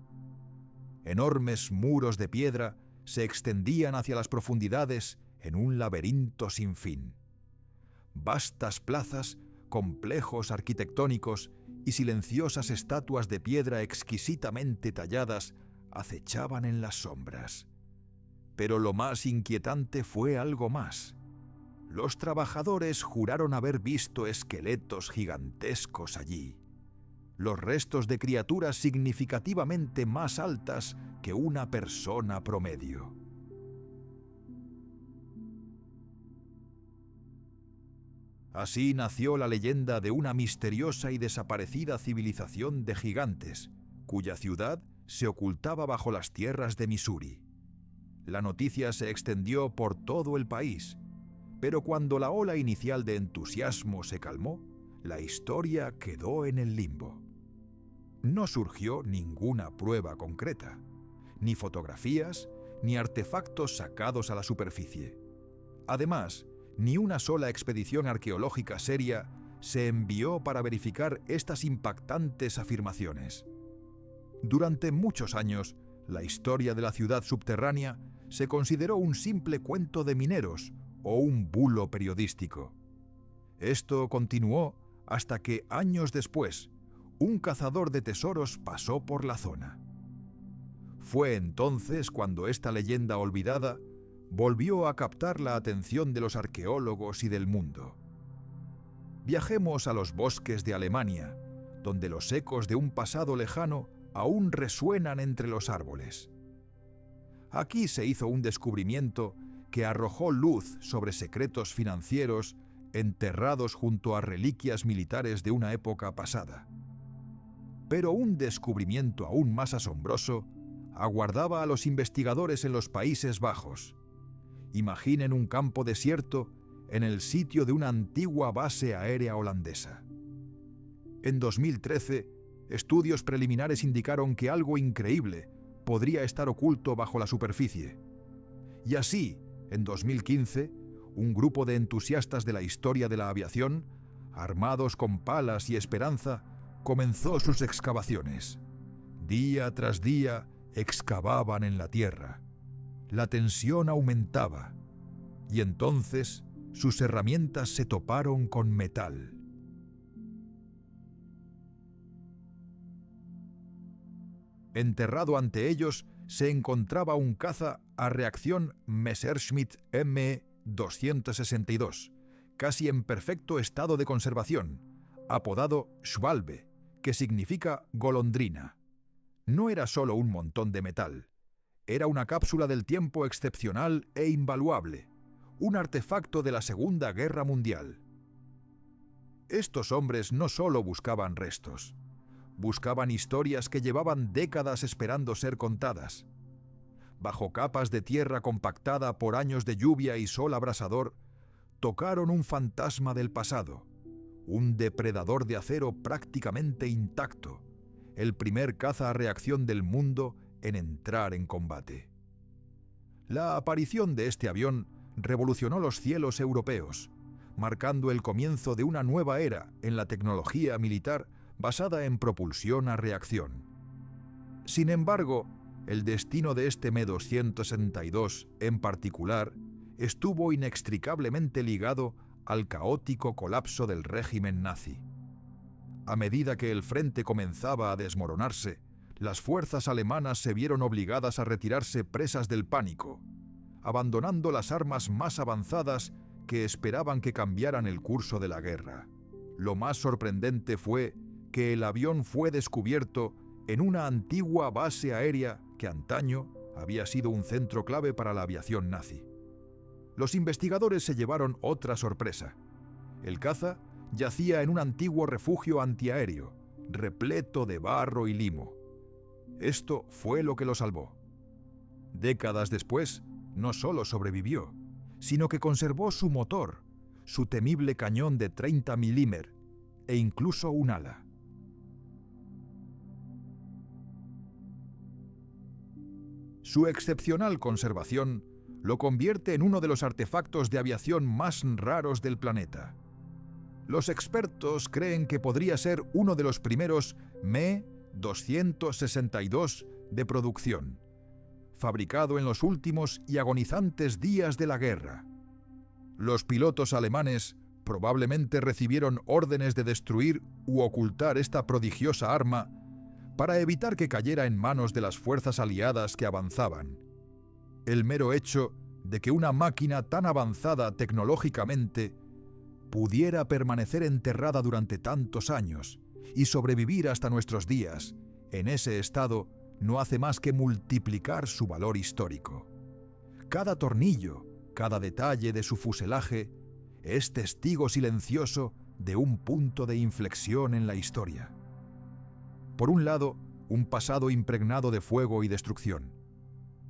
Enormes muros de piedra se extendían hacia las profundidades en un laberinto sin fin. Vastas plazas, complejos arquitectónicos y silenciosas estatuas de piedra exquisitamente talladas acechaban en las sombras. Pero lo más inquietante fue algo más. Los trabajadores juraron haber visto esqueletos gigantescos allí, los restos de criaturas significativamente más altas que una persona promedio. Así nació la leyenda de una misteriosa y desaparecida civilización de gigantes, cuya ciudad se ocultaba bajo las tierras de Missouri. La noticia se extendió por todo el país, pero cuando la ola inicial de entusiasmo se calmó, la historia quedó en el limbo. No surgió ninguna prueba concreta, ni fotografías, ni artefactos sacados a la superficie. Además, ni una sola expedición arqueológica seria se envió para verificar estas impactantes afirmaciones. Durante muchos años, la historia de la ciudad subterránea se consideró un simple cuento de mineros o un bulo periodístico. Esto continuó hasta que, años después, un cazador de tesoros pasó por la zona. Fue entonces cuando esta leyenda olvidada volvió a captar la atención de los arqueólogos y del mundo. Viajemos a los bosques de Alemania, donde los ecos de un pasado lejano aún resuenan entre los árboles. Aquí se hizo un descubrimiento que arrojó luz sobre secretos financieros enterrados junto a reliquias militares de una época pasada. Pero un descubrimiento aún más asombroso aguardaba a los investigadores en los Países Bajos. Imaginen un campo desierto en el sitio de una antigua base aérea holandesa. En 2013, estudios preliminares indicaron que algo increíble podría estar oculto bajo la superficie. Y así, en 2015, un grupo de entusiastas de la historia de la aviación, armados con palas y esperanza, comenzó sus excavaciones. Día tras día excavaban en la tierra. La tensión aumentaba, y entonces sus herramientas se toparon con metal. Enterrado ante ellos se encontraba un caza a reacción Messerschmitt M262, casi en perfecto estado de conservación, apodado Schwalbe, que significa golondrina. No era solo un montón de metal, era una cápsula del tiempo excepcional e invaluable, un artefacto de la Segunda Guerra Mundial. Estos hombres no solo buscaban restos, buscaban historias que llevaban décadas esperando ser contadas. Bajo capas de tierra compactada por años de lluvia y sol abrasador, tocaron un fantasma del pasado, un depredador de acero prácticamente intacto, el primer caza a reacción del mundo en entrar en combate. La aparición de este avión revolucionó los cielos europeos, marcando el comienzo de una nueva era en la tecnología militar basada en propulsión a reacción. Sin embargo, el destino de este Me-262 en particular estuvo inextricablemente ligado al caótico colapso del régimen nazi. A medida que el frente comenzaba a desmoronarse, las fuerzas alemanas se vieron obligadas a retirarse presas del pánico, abandonando las armas más avanzadas que esperaban que cambiaran el curso de la guerra. Lo más sorprendente fue que el avión fue descubierto en una antigua base aérea que antaño había sido un centro clave para la aviación nazi. Los investigadores se llevaron otra sorpresa. El caza yacía en un antiguo refugio antiaéreo, repleto de barro y limo. Esto fue lo que lo salvó. Décadas después, no solo sobrevivió, sino que conservó su motor, su temible cañón de 30 milímetros e incluso un ala. Su excepcional conservación lo convierte en uno de los artefactos de aviación más raros del planeta. Los expertos creen que podría ser uno de los primeros Me-262 de producción, fabricado en los últimos y agonizantes días de la guerra. Los pilotos alemanes probablemente recibieron órdenes de destruir u ocultar esta prodigiosa arma para evitar que cayera en manos de las fuerzas aliadas que avanzaban. El mero hecho de que una máquina tan avanzada tecnológicamente pudiera permanecer enterrada durante tantos años y sobrevivir hasta nuestros días en ese estado no hace más que multiplicar su valor histórico. Cada tornillo, cada detalle de su fuselaje es testigo silencioso de un punto de inflexión en la historia. Por un lado, un pasado impregnado de fuego y destrucción.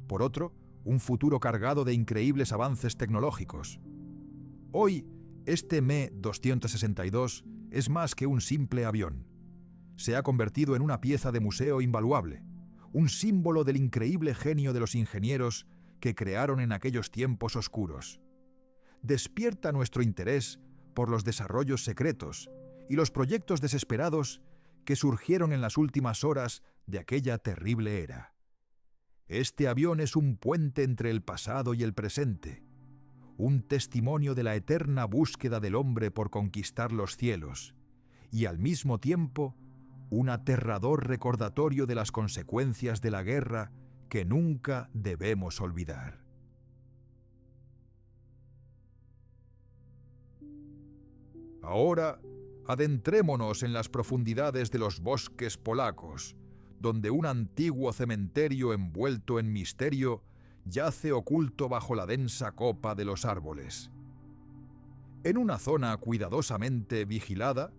Por otro, un futuro cargado de increíbles avances tecnológicos. Hoy, este Me-262 es más que un simple avión. Se ha convertido en una pieza de museo invaluable, un símbolo del increíble genio de los ingenieros que crearon en aquellos tiempos oscuros. Despierta nuestro interés por los desarrollos secretos y los proyectos desesperados que surgieron en las últimas horas de aquella terrible era. Este avión es un puente entre el pasado y el presente, un testimonio de la eterna búsqueda del hombre por conquistar los cielos, y al mismo tiempo un aterrador recordatorio de las consecuencias de la guerra que nunca debemos olvidar. Ahora, adentrémonos en las profundidades de los bosques polacos, donde un antiguo cementerio envuelto en misterio yace oculto bajo la densa copa de los árboles. En una zona cuidadosamente vigilada,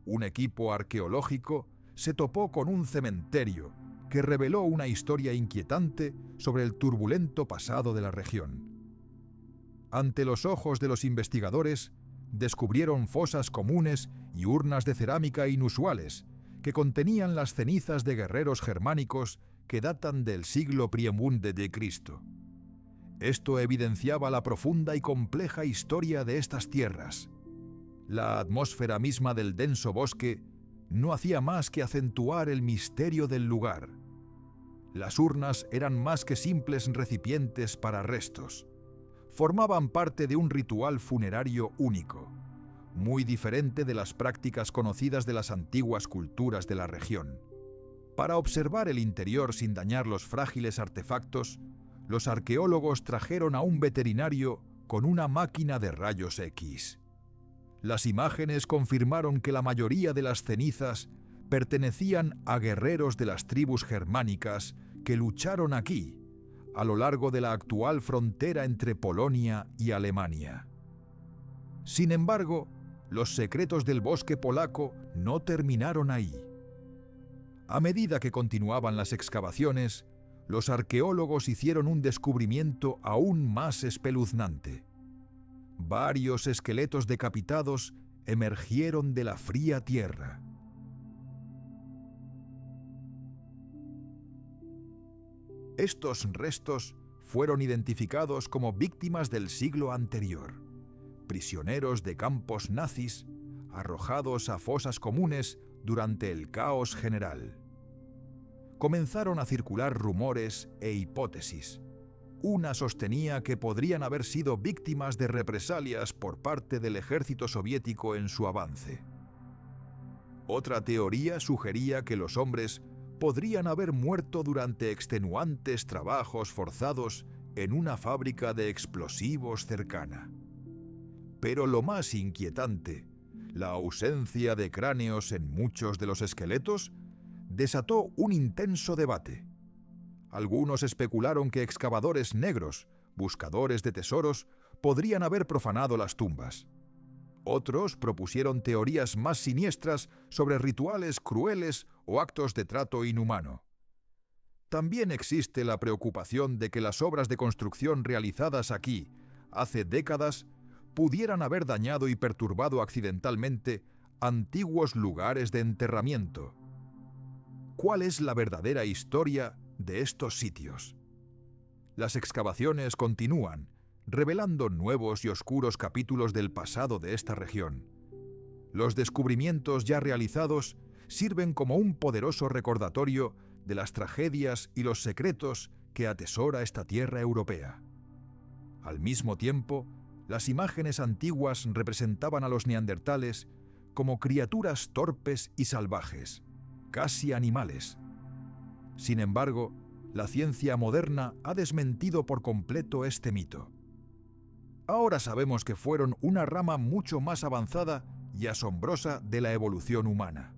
un equipo arqueológico se topó con un cementerio que reveló una historia inquietante sobre el turbulento pasado de la región. Ante los ojos de los investigadores, descubrieron fosas comunes y urnas de cerámica inusuales que contenían las cenizas de guerreros germánicos que datan del siglo I de Cristo. Esto evidenciaba la profunda y compleja historia de estas tierras. La atmósfera misma del denso bosque no hacía más que acentuar el misterio del lugar. Las urnas eran más que simples recipientes para restos. Formaban parte de un ritual funerario único, muy diferente de las prácticas conocidas de las antiguas culturas de la región. Para observar el interior sin dañar los frágiles artefactos, los arqueólogos trajeron a un veterinario con una máquina de rayos X. Las imágenes confirmaron que la mayoría de las cenizas pertenecían a guerreros de las tribus germánicas que lucharon aquí, a lo largo de la actual frontera entre Polonia y Alemania. Sin embargo, los secretos del bosque polaco no terminaron ahí. A medida que continuaban las excavaciones, los arqueólogos hicieron un descubrimiento aún más espeluznante. Varios esqueletos decapitados emergieron de la fría tierra. Estos restos fueron identificados como víctimas del siglo anterior, prisioneros de campos nazis arrojados a fosas comunes durante el caos general. Comenzaron a circular rumores e hipótesis. Una sostenía que podrían haber sido víctimas de represalias por parte del ejército soviético en su avance. Otra teoría sugería que los hombres podrían haber muerto durante extenuantes trabajos forzados en una fábrica de explosivos cercana. Pero lo más inquietante, la ausencia de cráneos en muchos de los esqueletos, desató un intenso debate. Algunos especularon que excavadores negros, buscadores de tesoros, podrían haber profanado las tumbas. Otros propusieron teorías más siniestras sobre rituales crueles o actos de trato inhumano. También existe la preocupación de que las obras de construcción realizadas aquí hace décadas pudieran haber dañado y perturbado accidentalmente antiguos lugares de enterramiento. ¿Cuál es la verdadera historia de estos sitios? Las excavaciones continúan, revelando nuevos y oscuros capítulos del pasado de esta región. Los descubrimientos ya realizados sirven como un poderoso recordatorio de las tragedias y los secretos que atesora esta tierra europea. Al mismo tiempo, las imágenes antiguas representaban a los neandertales como criaturas torpes y salvajes, casi animales. Sin embargo, la ciencia moderna ha desmentido por completo este mito. Ahora sabemos que fueron una rama mucho más avanzada y asombrosa de la evolución humana.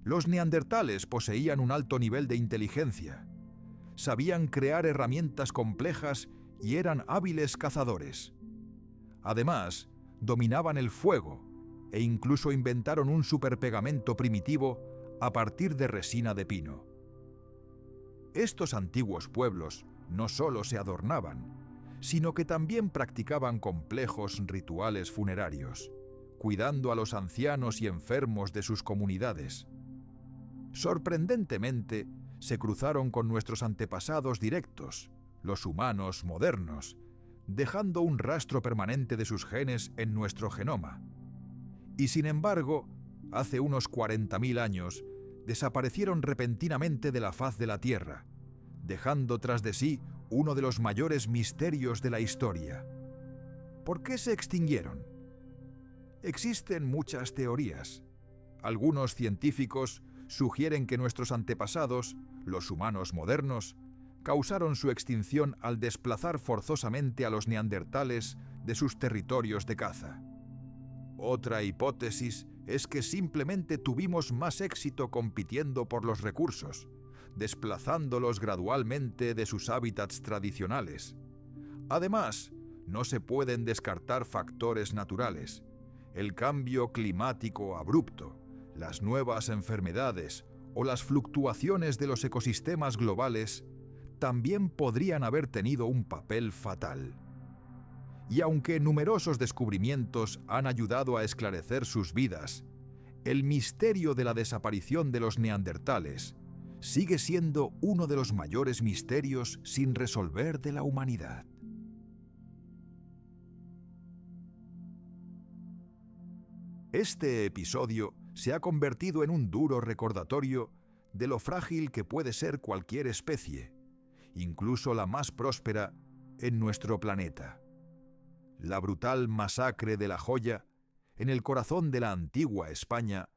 Los neandertales poseían un alto nivel de inteligencia. Sabían crear herramientas complejas y eran hábiles cazadores. Además, dominaban el fuego e incluso inventaron un superpegamento primitivo a partir de resina de pino. Estos antiguos pueblos no solo se adornaban, sino que también practicaban complejos rituales funerarios, cuidando a los ancianos y enfermos de sus comunidades. Sorprendentemente, se cruzaron con nuestros antepasados directos, los humanos modernos, dejando un rastro permanente de sus genes en nuestro genoma. Y sin embargo, hace unos 40.000 años, desaparecieron repentinamente de la faz de la Tierra, dejando tras de sí uno de los mayores misterios de la historia. ¿Por qué se extinguieron? Existen muchas teorías. Algunos científicos sugieren que nuestros antepasados, los humanos modernos, causaron su extinción al desplazar forzosamente a los neandertales de sus territorios de caza. Otra hipótesis es que simplemente tuvimos más éxito compitiendo por los recursos, desplazándolos gradualmente de sus hábitats tradicionales. Además, no se pueden descartar factores naturales. El cambio climático abrupto, las nuevas enfermedades o las fluctuaciones de los ecosistemas globales también podrían haber tenido un papel fatal. Y aunque numerosos descubrimientos han ayudado a esclarecer sus vidas, el misterio de la desaparición de los neandertales sigue siendo uno de los mayores misterios sin resolver de la humanidad. Este episodio se ha convertido en un duro recordatorio de lo frágil que puede ser cualquier especie, incluso la más próspera, en nuestro planeta. La brutal masacre de La Joya, en el corazón de la antigua España,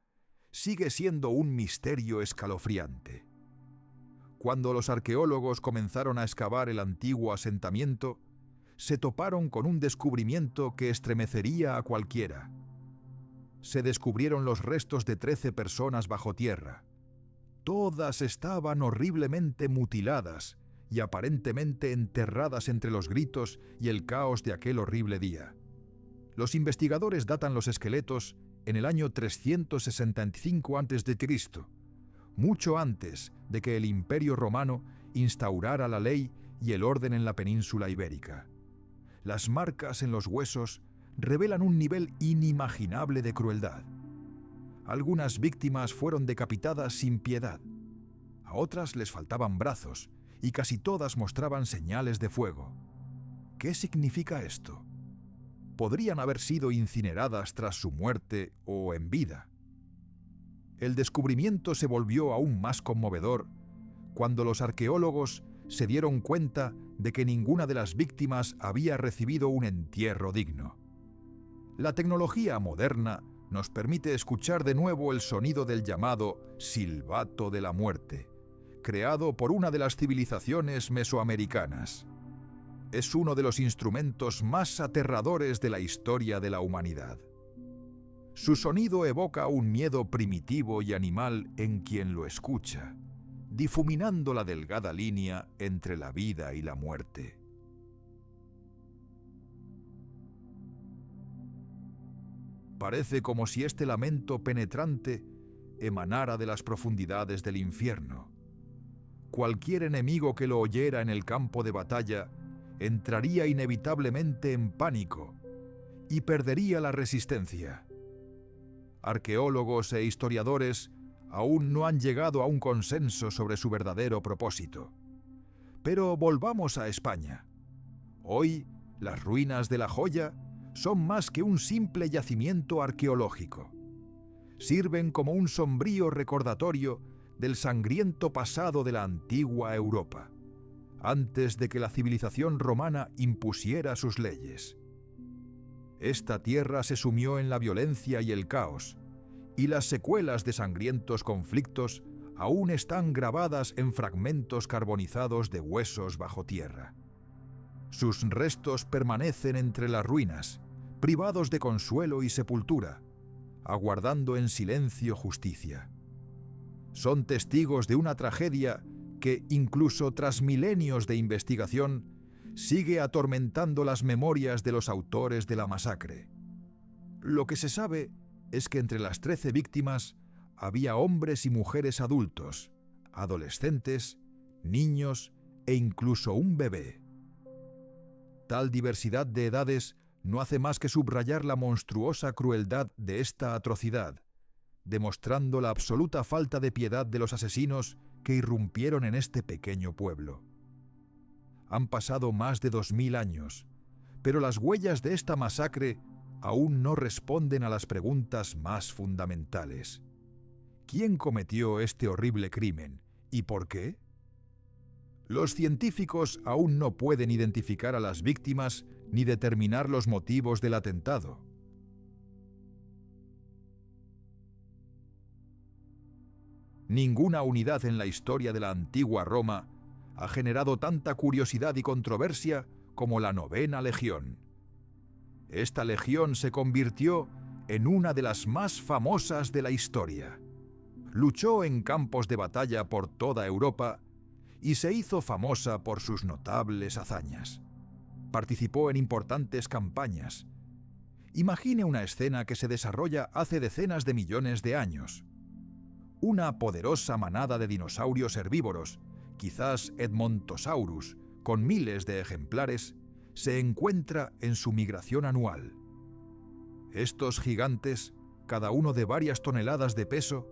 sigue siendo un misterio escalofriante. Cuando los arqueólogos comenzaron a excavar el antiguo asentamiento, se toparon con un descubrimiento que estremecería a cualquiera. Se descubrieron los restos de 13 personas bajo tierra. Todas estaban horriblemente mutiladas y aparentemente enterradas entre los gritos y el caos de aquel horrible día. Los investigadores datan los esqueletos en el año 365 a.C., mucho antes de que el Imperio Romano instaurara la ley y el orden en la península ibérica. Las marcas en los huesos revelan un nivel inimaginable de crueldad. Algunas víctimas fueron decapitadas sin piedad. A otras les faltaban brazos y casi todas mostraban señales de fuego. ¿Qué significa esto? Podrían haber sido incineradas tras su muerte o en vida. El descubrimiento se volvió aún más conmovedor cuando los arqueólogos se dieron cuenta de que ninguna de las víctimas había recibido un entierro digno. La tecnología moderna nos permite escuchar de nuevo el sonido del llamado silbato de la muerte, creado por una de las civilizaciones mesoamericanas. Es uno de los instrumentos más aterradores de la historia de la humanidad. Su sonido evoca un miedo primitivo y animal en quien lo escucha, difuminando la delgada línea entre la vida y la muerte. Parece como si este lamento penetrante emanara de las profundidades del infierno. Cualquier enemigo que lo oyera en el campo de batalla entraría inevitablemente en pánico y perdería la resistencia. Arqueólogos e historiadores aún no han llegado a un consenso sobre su verdadero propósito. Pero volvamos a España. Hoy, las ruinas de La Joya son más que un simple yacimiento arqueológico. Sirven como un sombrío recordatorio del sangriento pasado de la antigua Europa, antes de que la civilización romana impusiera sus leyes. Esta tierra se sumió en la violencia y el caos, y las secuelas de sangrientos conflictos aún están grabadas en fragmentos carbonizados de huesos bajo tierra. Sus restos permanecen entre las ruinas, privados de consuelo y sepultura, aguardando en silencio justicia. Son testigos de una tragedia que, incluso tras milenios de investigación, sigue atormentando las memorias de los autores de la masacre. Lo que se sabe es que entre las 13 víctimas había hombres y mujeres adultos, adolescentes, niños e incluso un bebé. Tal diversidad de edades no hace más que subrayar la monstruosa crueldad de esta atrocidad, demostrando la absoluta falta de piedad de los asesinos que irrumpieron en este pequeño pueblo. Han pasado más de 2000 años, pero las huellas de esta masacre aún no responden a las preguntas más fundamentales. ¿Quién cometió este horrible crimen y por qué? Los científicos aún no pueden identificar a las víctimas ni determinar los motivos del atentado. Ninguna unidad en la historia de la antigua Roma ha generado tanta curiosidad y controversia como la Novena Legión. Esta legión se convirtió en una de las más famosas de la historia. Luchó en campos de batalla por toda Europa y se hizo famosa por sus notables hazañas. Participó en importantes campañas. Imagine una escena que se desarrolla hace decenas de millones de años. Una poderosa manada de dinosaurios herbívoros, quizás Edmontosaurus, con miles de ejemplares, se encuentra en su migración anual. Estos gigantes, cada uno de varias toneladas de peso,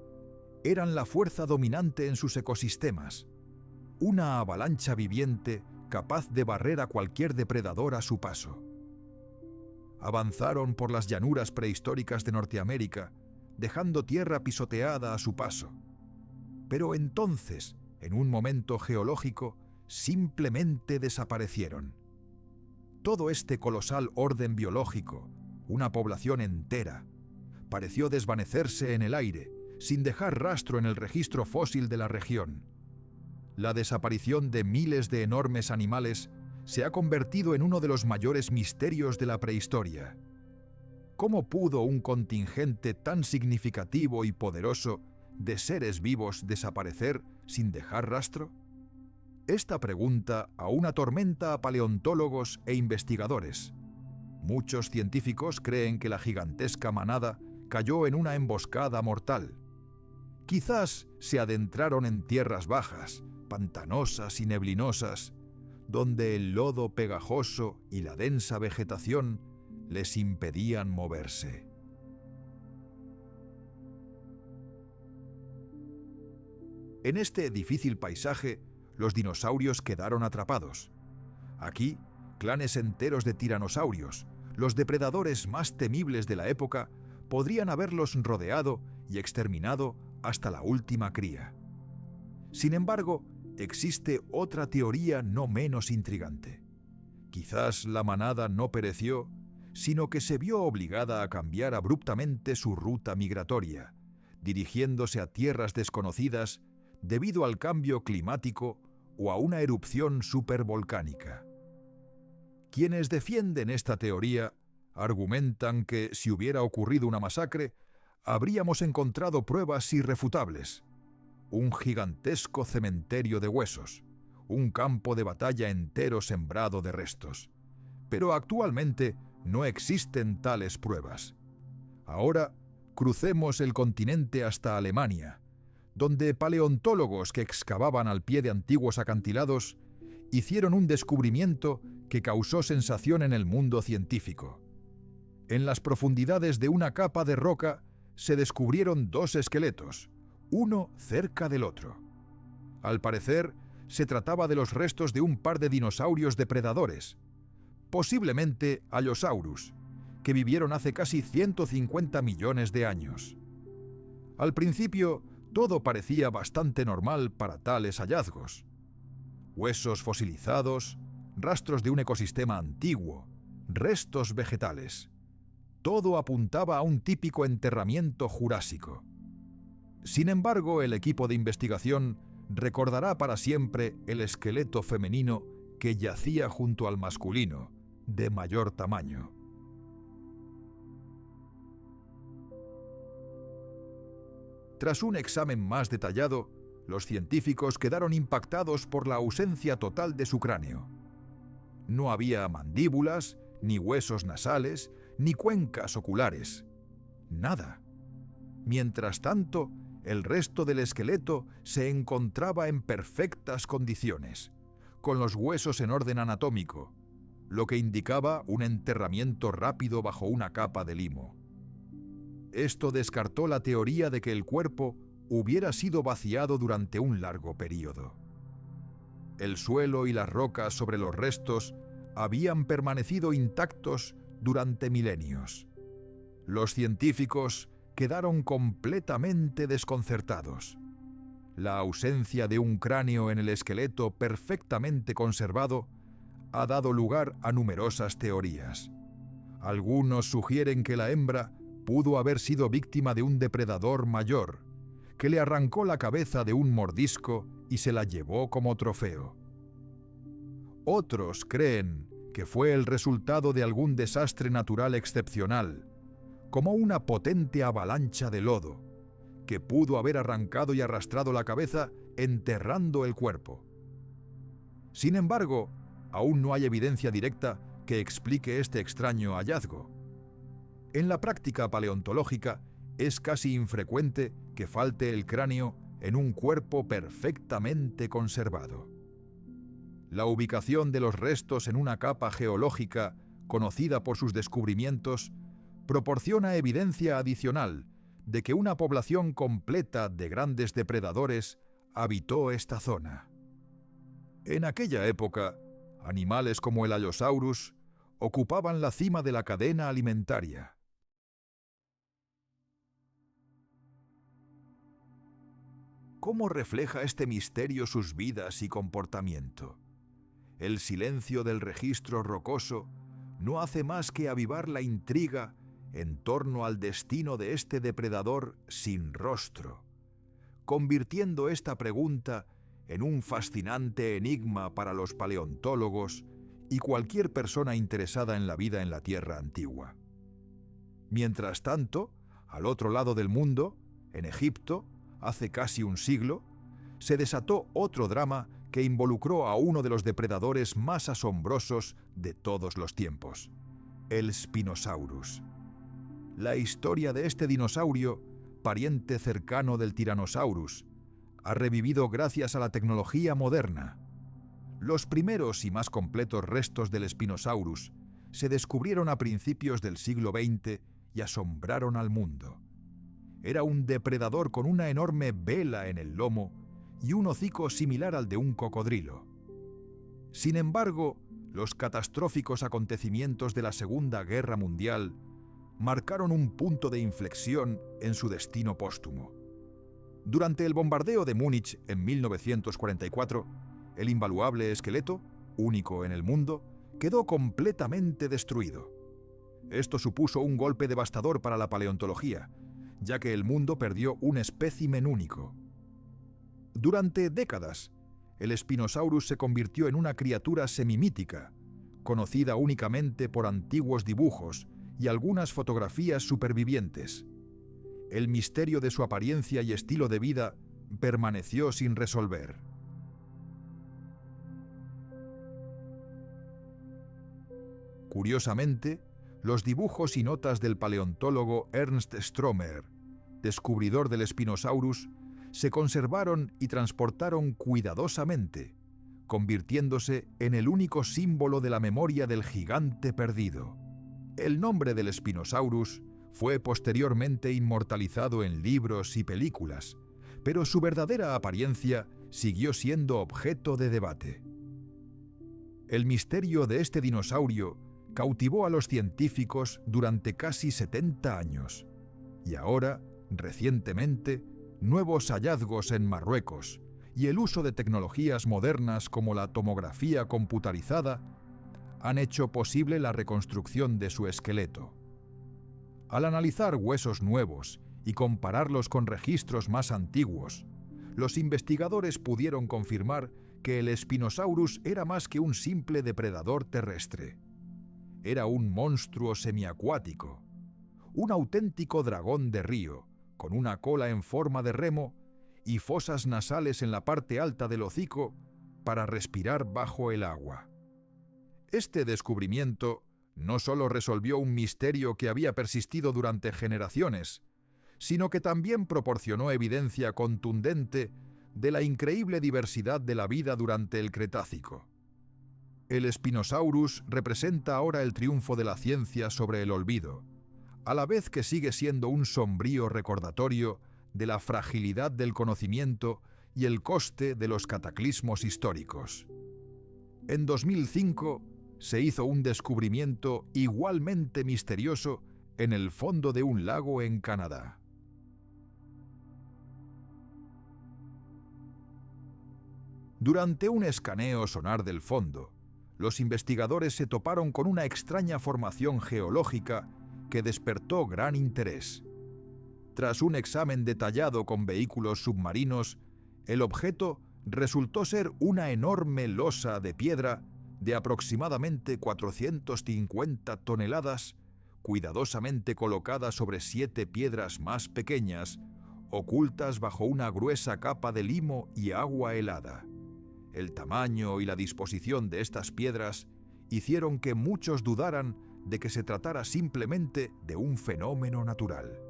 eran la fuerza dominante en sus ecosistemas, una avalancha viviente capaz de barrer a cualquier depredador a su paso. Avanzaron por las llanuras prehistóricas de Norteamérica, dejando tierra pisoteada a su paso. Pero entonces, en un momento geológico, simplemente desaparecieron. Todo este colosal orden biológico, una población entera, pareció desvanecerse en el aire, sin dejar rastro en el registro fósil de la región. La desaparición de miles de enormes animales se ha convertido en uno de los mayores misterios de la prehistoria. ¿Cómo pudo un contingente tan significativo y poderoso de seres vivos desaparecer sin dejar rastro? Esta pregunta aún atormenta a paleontólogos e investigadores. Muchos científicos creen que la gigantesca manada cayó en una emboscada mortal. Quizás se adentraron en tierras bajas, pantanosas y neblinosas, donde el lodo pegajoso y la densa vegetación les impedían moverse. En este difícil paisaje, los dinosaurios quedaron atrapados. Aquí, clanes enteros de tiranosaurios, los depredadores más temibles de la época, podrían haberlos rodeado y exterminado hasta la última cría. Sin embargo, existe otra teoría no menos intrigante. Quizás la manada no pereció, sino que se vio obligada a cambiar abruptamente su ruta migratoria, dirigiéndose a tierras desconocidas debido al cambio climático o a una erupción supervolcánica. Quienes defienden esta teoría argumentan que si hubiera ocurrido una masacre, habríamos encontrado pruebas irrefutables. Un gigantesco cementerio de huesos, un campo de batalla entero sembrado de restos. Pero actualmente no existen tales pruebas. Ahora, crucemos el continente hasta Alemania, donde paleontólogos que excavaban al pie de antiguos acantilados hicieron un descubrimiento que causó sensación en el mundo científico. En las profundidades de una capa de roca se descubrieron dos esqueletos, uno cerca del otro. Al parecer, se trataba de los restos de un par de dinosaurios depredadores, posiblemente Allosaurus, que vivieron hace casi 150 millones de años. Al principio, todo parecía bastante normal para tales hallazgos. Huesos fosilizados, rastros de un ecosistema antiguo, restos vegetales. Todo apuntaba a un típico enterramiento jurásico. Sin embargo, el equipo de investigación recordará para siempre el esqueleto femenino que yacía junto al masculino, de mayor tamaño. Tras un examen más detallado, los científicos quedaron impactados por la ausencia total de su cráneo. No había mandíbulas, ni huesos nasales, ni cuencas oculares. Nada. Mientras tanto, el resto del esqueleto se encontraba en perfectas condiciones, con los huesos en orden anatómico, lo que indicaba un enterramiento rápido bajo una capa de limo. Esto descartó la teoría de que el cuerpo hubiera sido vaciado durante un largo período. El suelo y las rocas sobre los restos habían permanecido intactos durante milenios. Los científicos quedaron completamente desconcertados. La ausencia de un cráneo en el esqueleto perfectamente conservado ha dado lugar a numerosas teorías. Algunos sugieren que la hembra pudo haber sido víctima de un depredador mayor, que le arrancó la cabeza de un mordisco y se la llevó como trofeo. Otros creen que fue el resultado de algún desastre natural excepcional, como una potente avalancha de lodo, que pudo haber arrancado y arrastrado la cabeza, enterrando el cuerpo. Sin embargo, aún no hay evidencia directa que explique este extraño hallazgo. En la práctica paleontológica es casi infrecuente que falte el cráneo en un cuerpo perfectamente conservado. La ubicación de los restos en una capa geológica conocida por sus descubrimientos proporciona evidencia adicional de que una población completa de grandes depredadores habitó esta zona. En aquella época, animales como el Allosaurus ocupaban la cima de la cadena alimentaria. ¿Cómo refleja este misterio sus vidas y comportamiento? El silencio del registro rocoso no hace más que avivar la intriga en torno al destino de este depredador sin rostro, convirtiendo esta pregunta en un fascinante enigma para los paleontólogos y cualquier persona interesada en la vida en la Tierra antigua. Mientras tanto, al otro lado del mundo, en Egipto, hace casi un siglo, se desató otro drama que involucró a uno de los depredadores más asombrosos de todos los tiempos, el Spinosaurus. La historia de este dinosaurio, pariente cercano del Tyrannosaurus, ha revivido gracias a la tecnología moderna. Los primeros y más completos restos del Spinosaurus se descubrieron a principios del siglo XX y asombraron al mundo. Era un depredador con una enorme vela en el lomo y un hocico similar al de un cocodrilo. Sin embargo, los catastróficos acontecimientos de la Segunda Guerra Mundial marcaron un punto de inflexión en su destino póstumo. Durante el bombardeo de Múnich en 1944, el invaluable esqueleto, único en el mundo, quedó completamente destruido. Esto supuso un golpe devastador para la paleontología, ya que el mundo perdió un espécimen único. Durante décadas, el Spinosaurus se convirtió en una criatura semimítica, conocida únicamente por antiguos dibujos y algunas fotografías supervivientes. El misterio de su apariencia y estilo de vida permaneció sin resolver. Curiosamente, los dibujos y notas del paleontólogo Ernst Stromer, descubridor del Spinosaurus, se conservaron y transportaron cuidadosamente, convirtiéndose en el único símbolo de la memoria del gigante perdido. El nombre del Spinosaurus fue posteriormente inmortalizado en libros y películas, pero su verdadera apariencia siguió siendo objeto de debate. El misterio de este dinosaurio cautivó a los científicos durante casi 70 años, y ahora, recientemente, nuevos hallazgos en Marruecos y el uso de tecnologías modernas como la tomografía computarizada han hecho posible la reconstrucción de su esqueleto. Al analizar huesos nuevos y compararlos con registros más antiguos, los investigadores pudieron confirmar que el Spinosaurus era más que un simple depredador terrestre. Era un monstruo semiacuático, un auténtico dragón de río, con una cola en forma de remo y fosas nasales en la parte alta del hocico para respirar bajo el agua. Este descubrimiento no solo resolvió un misterio que había persistido durante generaciones, sino que también proporcionó evidencia contundente de la increíble diversidad de la vida durante el Cretácico. El Spinosaurus representa ahora el triunfo de la ciencia sobre el olvido, a la vez que sigue siendo un sombrío recordatorio de la fragilidad del conocimiento y el coste de los cataclismos históricos. En 2005 se hizo un descubrimiento igualmente misterioso en el fondo de un lago en Canadá. Durante un escaneo sonar del fondo, los investigadores se toparon con una extraña formación geológica que despertó gran interés. Tras un examen detallado con vehículos submarinos, el objeto resultó ser una enorme losa de piedra de aproximadamente 450 toneladas, cuidadosamente colocada sobre 7 piedras más pequeñas, ocultas bajo una gruesa capa de limo y agua helada. El tamaño y la disposición de estas piedras hicieron que muchos dudaran de que se tratara simplemente de un fenómeno natural.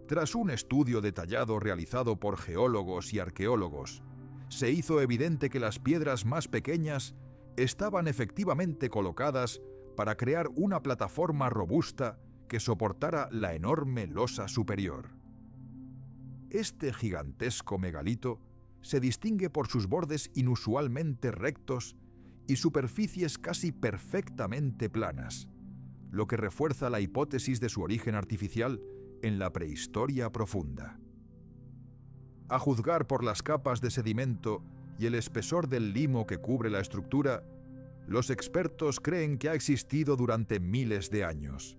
Tras un estudio detallado realizado por geólogos y arqueólogos, se hizo evidente que las piedras más pequeñas estaban efectivamente colocadas para crear una plataforma robusta que soportara la enorme losa superior. Este gigantesco megalito se distingue por sus bordes inusualmente rectos y superficies casi perfectamente planas, lo que refuerza la hipótesis de su origen artificial en la prehistoria profunda. A juzgar por las capas de sedimento y el espesor del limo que cubre la estructura, los expertos creen que ha existido durante miles de años.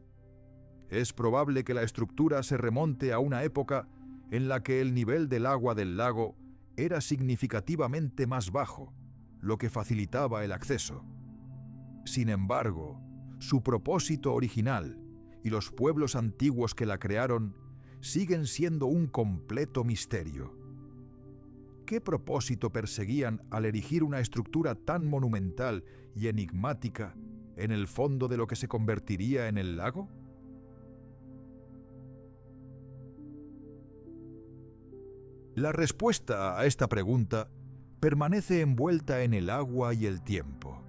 Es probable que la estructura se remonte a una época en la que el nivel del agua del lago era significativamente más bajo, lo que facilitaba el acceso. Sin embargo, su propósito original y los pueblos antiguos que la crearon siguen siendo un completo misterio. ¿Qué propósito perseguían al erigir una estructura tan monumental y enigmática en el fondo de lo que se convertiría en el lago? La respuesta a esta pregunta permanece envuelta en el agua y el tiempo.